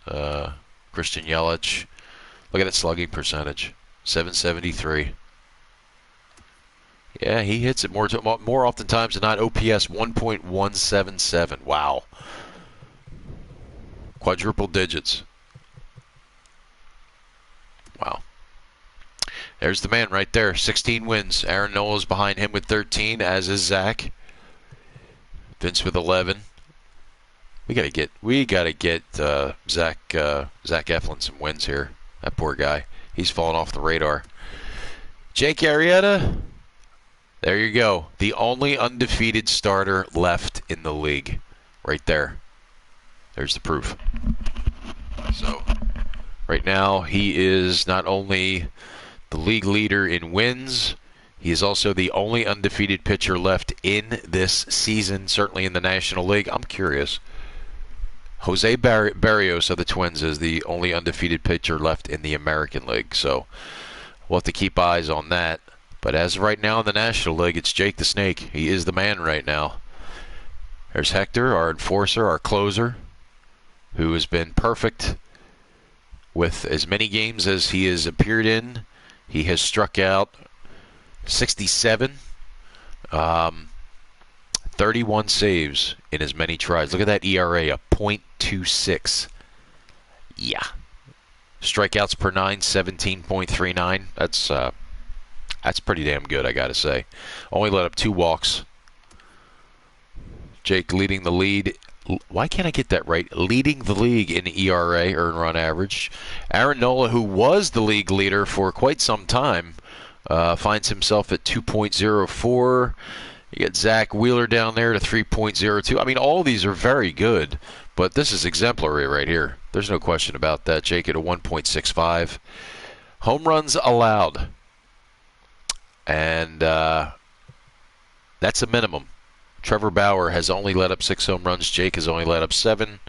S1: Christian Yelich, look at that slugging percentage, 773. Yeah, he hits it more oftentimes than not. OPS 1.177. Wow. Quadruple digits. Wow. There's the man right there. 16 wins. Aaron Nola's behind him with 13, as is Zach. Vince with 11. We gotta get Zach Eflin some wins here. That poor guy. He's fallen off the radar. Jake Arrieta. There you go. The only undefeated starter left in the league. Right there. There's the proof. So, right now, he is not only the league leader in wins, he is also the only undefeated pitcher left in this season, certainly in the National League. I'm curious. Jose Barrios of the Twins is the only undefeated pitcher left in the American League. So, we'll have to keep eyes on that. But as of right now in the National League, it's Jake the Snake. He is the man right now. There's Hector, our enforcer, our closer, who has been perfect with as many games as he has appeared in. He has struck out 67, 31 saves in as many tries. Look at that ERA, a .26. Yeah. Strikeouts per 9, 17.39. That's pretty damn good, I got to say. Only let up 2 walks. Jake leading the lead. Why can't I get that right? Leading the league in ERA, earned run average. Aaron Nola, who was the league leader for quite some time, finds himself at 2.04. You got Zach Wheeler down there to 3.02. I mean, all these are very good, but this is exemplary right here. There's no question about that. Jake at a 1.65. Home runs allowed. And that's a minimum. Trevor Bauer has only let up 6 home runs. Jake has only let up 7.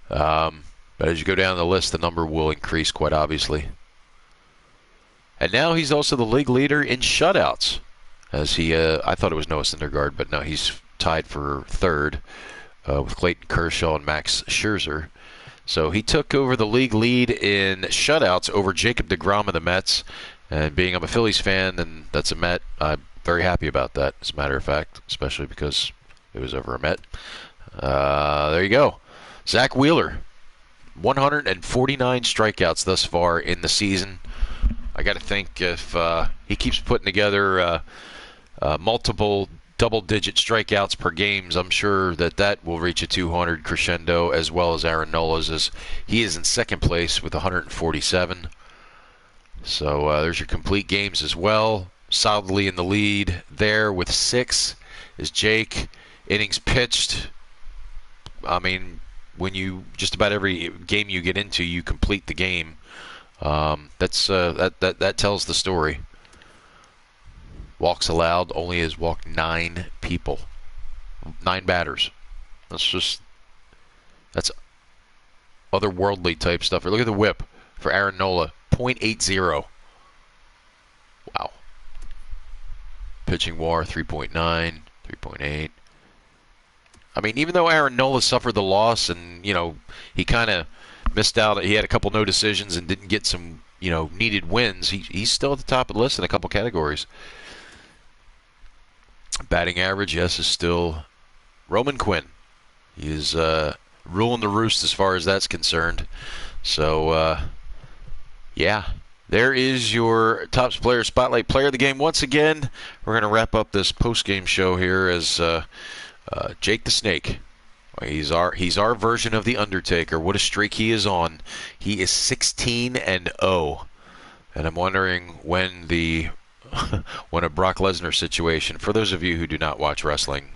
S1: But as you go down the list, the number will increase quite obviously. And now he's also the league leader in shutouts. As he, I thought it was Noah Syndergaard, but no, he's tied for 3rd with Clayton Kershaw and Max Scherzer. So he took over the league lead in shutouts over Jacob deGrom of the Mets. And being I'm a Phillies fan, and that's a Met, I'm very happy about that, as a matter of fact, especially because it was over a Met. There you go. Zach Wheeler, 149 strikeouts thus far in the season. I got to think if he keeps putting together multiple double-digit strikeouts per games, I'm sure that will reach a 200 crescendo, as well as Aaron Nola's. As he is in 2nd place with 147. So there's your complete games as well. Solidly in the lead there with 6 is Jake. Innings pitched. I mean, when you just about every game you get into, you complete the game. That tells the story. Walks allowed only has walked 9 people, 9 batters. That's otherworldly type stuff. Look at the whip for Aaron Nola. .80. Wow. Pitching WAR 3.9, 3.8. I mean, even though Aaron Nola suffered the loss and, he kind of missed out. He had a couple no decisions and didn't get some, needed wins. He's still at the top of the list in a couple categories. Batting average, yes, is still Roman Quinn. He is ruling the roost as far as that's concerned. So, yeah, there is your Topps Player Spotlight Player of the Game. Once again, we're going to wrap up this post-game show here as Jake the Snake. He's our version of the Undertaker. What a streak he is on. He is 16-0, and I'm wondering when a Brock Lesnar situation. For those of you who do not watch wrestling,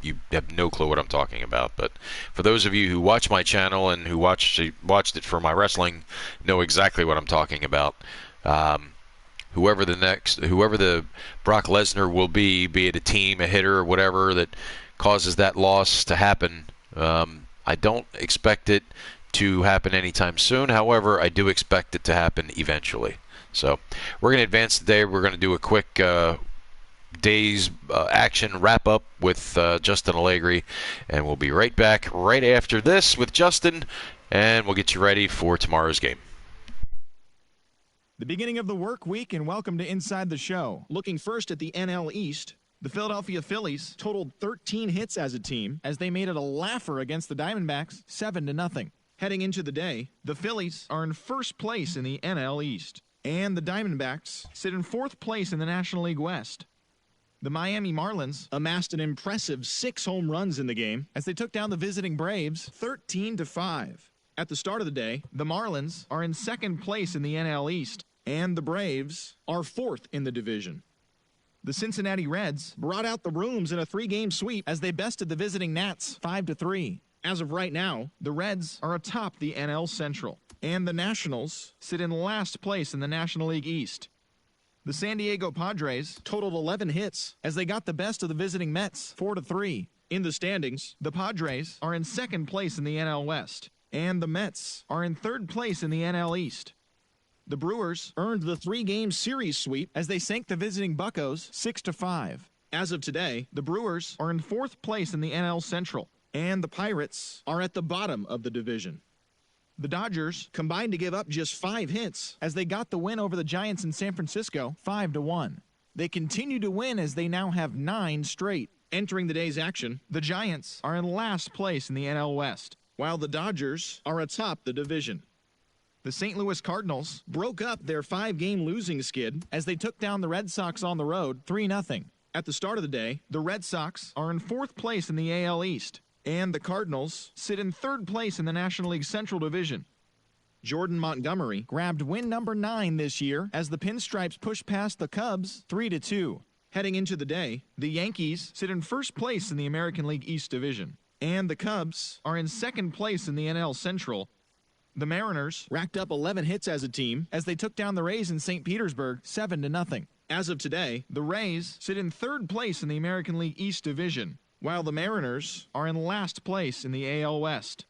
S1: you have no clue what I'm talking about. But for those of you who watch my channel and who watched it for my wrestling, know exactly what I'm talking about. Whoever the Brock Lesnar will be it a team, a hitter, or whatever that causes that loss to happen, I don't expect it to happen anytime soon. However, I do expect it to happen eventually. So we're going to advance today. We're going to do a quick day's action wrap-up with Justin Allegri, and we'll be right back right after this with Justin, and we'll get you ready for tomorrow's game.
S7: The beginning of the work week, and welcome to Inside the Show. Looking first at the NL East, the Philadelphia Phillies totaled 13 hits as a team as they made it a laugher against the Diamondbacks 7-0. Heading into the day, the Phillies are in first place in the NL East, and the Diamondbacks sit in fourth place in the National League West. The Miami Marlins amassed an impressive 6 home runs in the game as they took down the visiting Braves 13-5. At the start of the day, the Marlins are in second place in the NL East, and the Braves are fourth in the division. The Cincinnati Reds brought out the rooms in a 3-game sweep as they bested the visiting Nats 5-3. As of right now, the Reds are atop the NL Central, and the Nationals sit in last place in the National League East. The San Diego Padres totaled 11 hits as they got the best of the visiting Mets 4-3. In the standings, the Padres are in second place in the NL West, and the Mets are in third place in the NL East. The Brewers earned the 3-game series sweep as they sank the visiting Buccos 6-5. As of today, the Brewers are in fourth place in the NL Central, and the Pirates are at the bottom of the division. The Dodgers combined to give up just 5 hits as they got the win over the Giants in San Francisco 5-1. They continue to win as they now have 9 straight. Entering the day's action, the Giants are in last place in the NL West, while the Dodgers are atop the division. The St. Louis Cardinals broke up their 5-game losing skid as they took down the Red Sox on the road 3-0. At the start of the day, the Red Sox are in fourth place in the AL East, and the Cardinals sit in third place in the National League Central Division. Jordan Montgomery grabbed win number 9 this year as the Pinstripes pushed past the Cubs 3-2. Heading into the day, the Yankees sit in first place in the American League East Division, and the Cubs are in second place in the NL Central. The Mariners racked up 11 hits as a team as they took down the Rays in St. Petersburg 7-0. As of today, the Rays sit in third place in the American League East Division, while the Mariners are in last place in the AL West.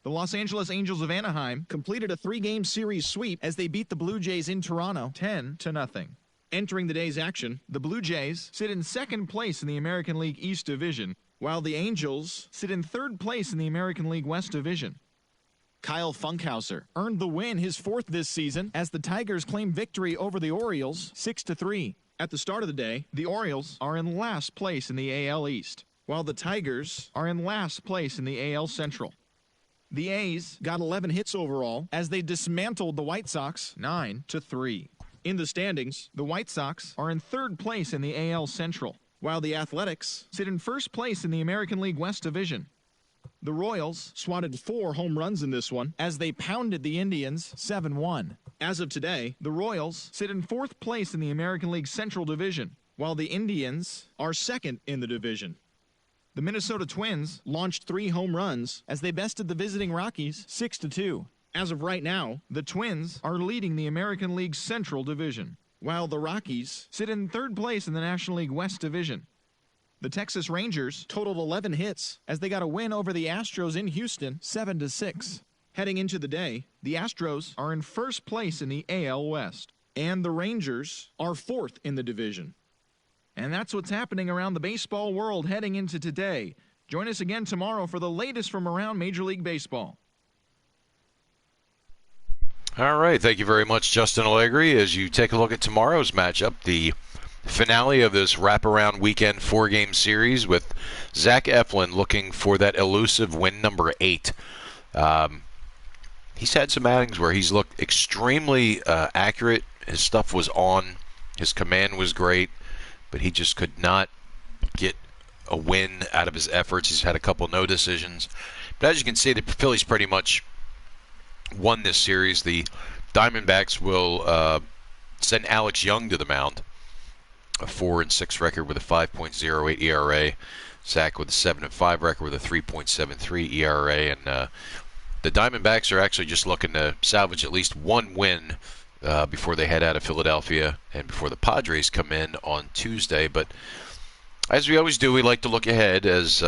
S7: The Los Angeles Angels of Anaheim completed a 3-game series sweep as they beat the Blue Jays in Toronto 10-0. Entering the day's action, the Blue Jays sit in second place in the American League East Division, while the Angels sit in third place in the American League West Division. Kyle Funkhauser earned the win, his 4th this season, as the Tigers claimed victory over the Orioles 6-3. At the start of the day, the Orioles are in last place in the AL East, while the Tigers are in last place in the AL Central. The A's got 11 hits overall as they dismantled the White Sox 9-3. In the standings, the White Sox are in third place in the AL Central, while the Athletics sit in first place in the American League West Division. The Royals swatted 4 home runs in this one as they pounded the Indians 7-1. As of today, the Royals sit in fourth place in the American League Central Division, while the Indians are second in the division. The Minnesota Twins launched 3 home runs as they bested the visiting Rockies 6-2. As of right now, the Twins are leading the American League Central Division, while the Rockies sit in third place in the National League West Division. The Texas Rangers totaled 11 hits as they got a win over the Astros in Houston 7-6. Heading into the day, the Astros are in first place in the AL West, and the Rangers are fourth in the division. And that's what's happening around the baseball world heading into today. Join us again tomorrow for the latest from around Major League Baseball.
S1: All right, thank you very much, Justin Allegri. As you take a look at tomorrow's matchup, the finale of this wraparound weekend 4-game series with Zach Eflin looking for that elusive win number 8. He's had some outings where he's looked extremely accurate. His stuff was on. His command was great, but he just could not get a win out of his efforts. He's had a couple no decisions. But as you can see, the Phillies pretty much won this series. The Diamondbacks will send Alex Young to the mound, a 4-6 record with a 5.08 ERA. Zach with a 7-5 record with a 3.73 ERA, and the Diamondbacks are actually just looking to salvage at least one win before they head out of Philadelphia and before the Padres come in on Tuesday. But as we always do, we like to look ahead as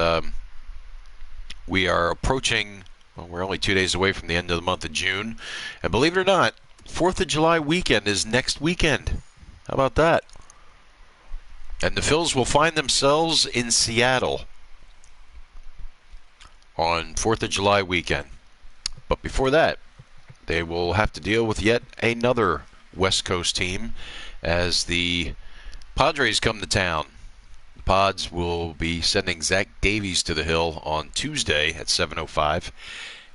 S1: we are approaching. Well, we're only 2 days away from the end of the month of June. And believe it or not, 4th of July weekend is next weekend. How about that? And the Phils will find themselves in Seattle on 4th of July weekend. But before that, they will have to deal with yet another West Coast team as the Padres come to town. The Pods will be sending Zach Davies to the hill on Tuesday at 7:05,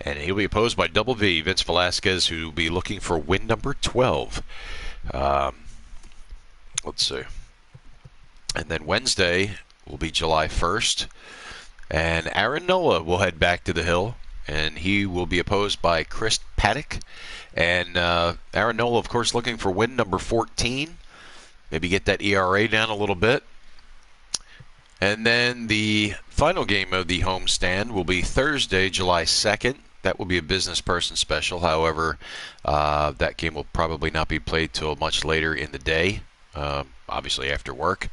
S1: and he'll be opposed by Double V, Vince Velasquez, who will be looking for win number 12. Let's see. And then Wednesday will be July 1st, and Aaron Nola will head back to the hill, and he will be opposed by Chris Paddock. And Aaron Nola, of course, looking for win number 14. Maybe get that ERA down a little bit. And then the final game of the homestand will be Thursday, July 2nd. That will be a business person special. However, that game will probably not be played till much later in the day, obviously after work.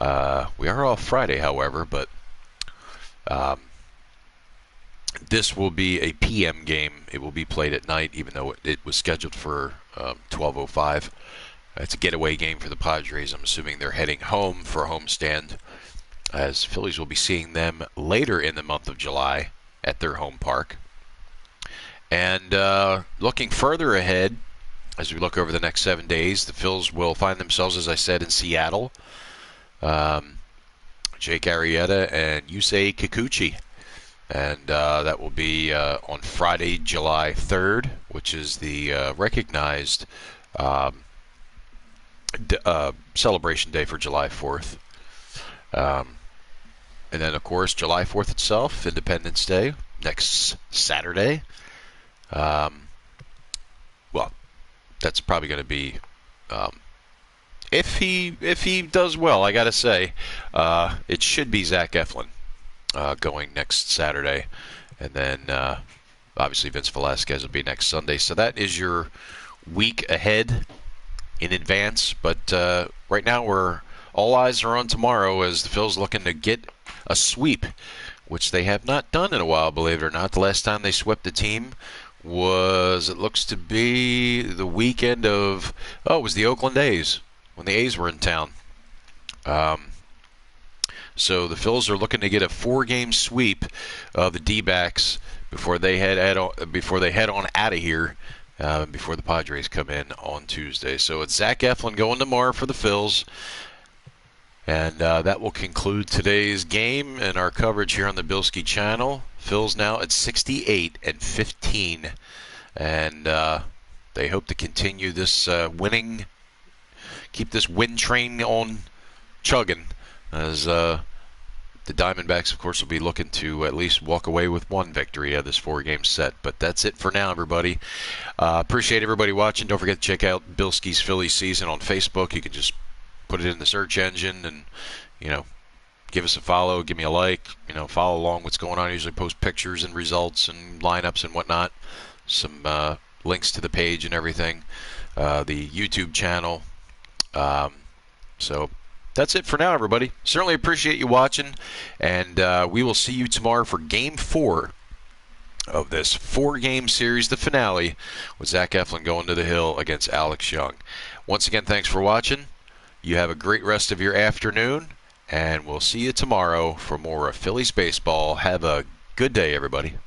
S1: We are off Friday, however, but this will be a PM game. It will be played at night, even though it was scheduled for 12:05. It's a getaway game for the Padres. I'm assuming they're heading home for a homestand, as Phillies will be seeing them later in the month of July at their home park. And looking further ahead, as we look over the next 7 days, the Phils will find themselves, as I said, in Seattle. Jake Arrieta and Yusei Kikuchi. And that will be on Friday, July 3rd, which is the recognized celebration day for July 4th. And then, of course, July 4th itself, Independence Day, next Saturday. Well, that's probably going to be, if he does well, I got to say, it should be Zach Eflin going next Saturday. And then, obviously, Vince Velasquez will be next Sunday. So that is your week ahead in advance. But right now, all eyes are on tomorrow as the Phils looking to get a sweep, which they have not done in a while, believe it or not. The last time they swept the team was, it looks to be the weekend of, it was the Oakland A's, when the A's were in town. So the Phils are looking to get a 4-game sweep of the D-backs before they head on out of here, before the Padres come in on Tuesday. So it's Zach Eflin going tomorrow for the Phils. And that will conclude today's game and our coverage here on the Bilskie channel. Phil's now at 68-15, and they hope to continue this keep this win train on chugging, as the Diamondbacks, of course, will be looking to at least walk away with one victory out of this 4-game set. But that's it for now, everybody. Appreciate everybody watching. Don't forget to check out Bilskie's Philly season on Facebook. You can just put it in the search engine and, give us a follow, give me a like, follow along what's going on. I usually post pictures and results and lineups and whatnot. Some links to the page and everything. The YouTube channel. So that's it for now, everybody. Certainly appreciate you watching, and we will see you tomorrow for Game 4 of this 4-game series, the finale, with Zach Eflin going to the hill against Alex Young. Once again, thanks for watching. You have a great rest of your afternoon, and we'll see you tomorrow for more Phillies baseball. Have a good day, everybody.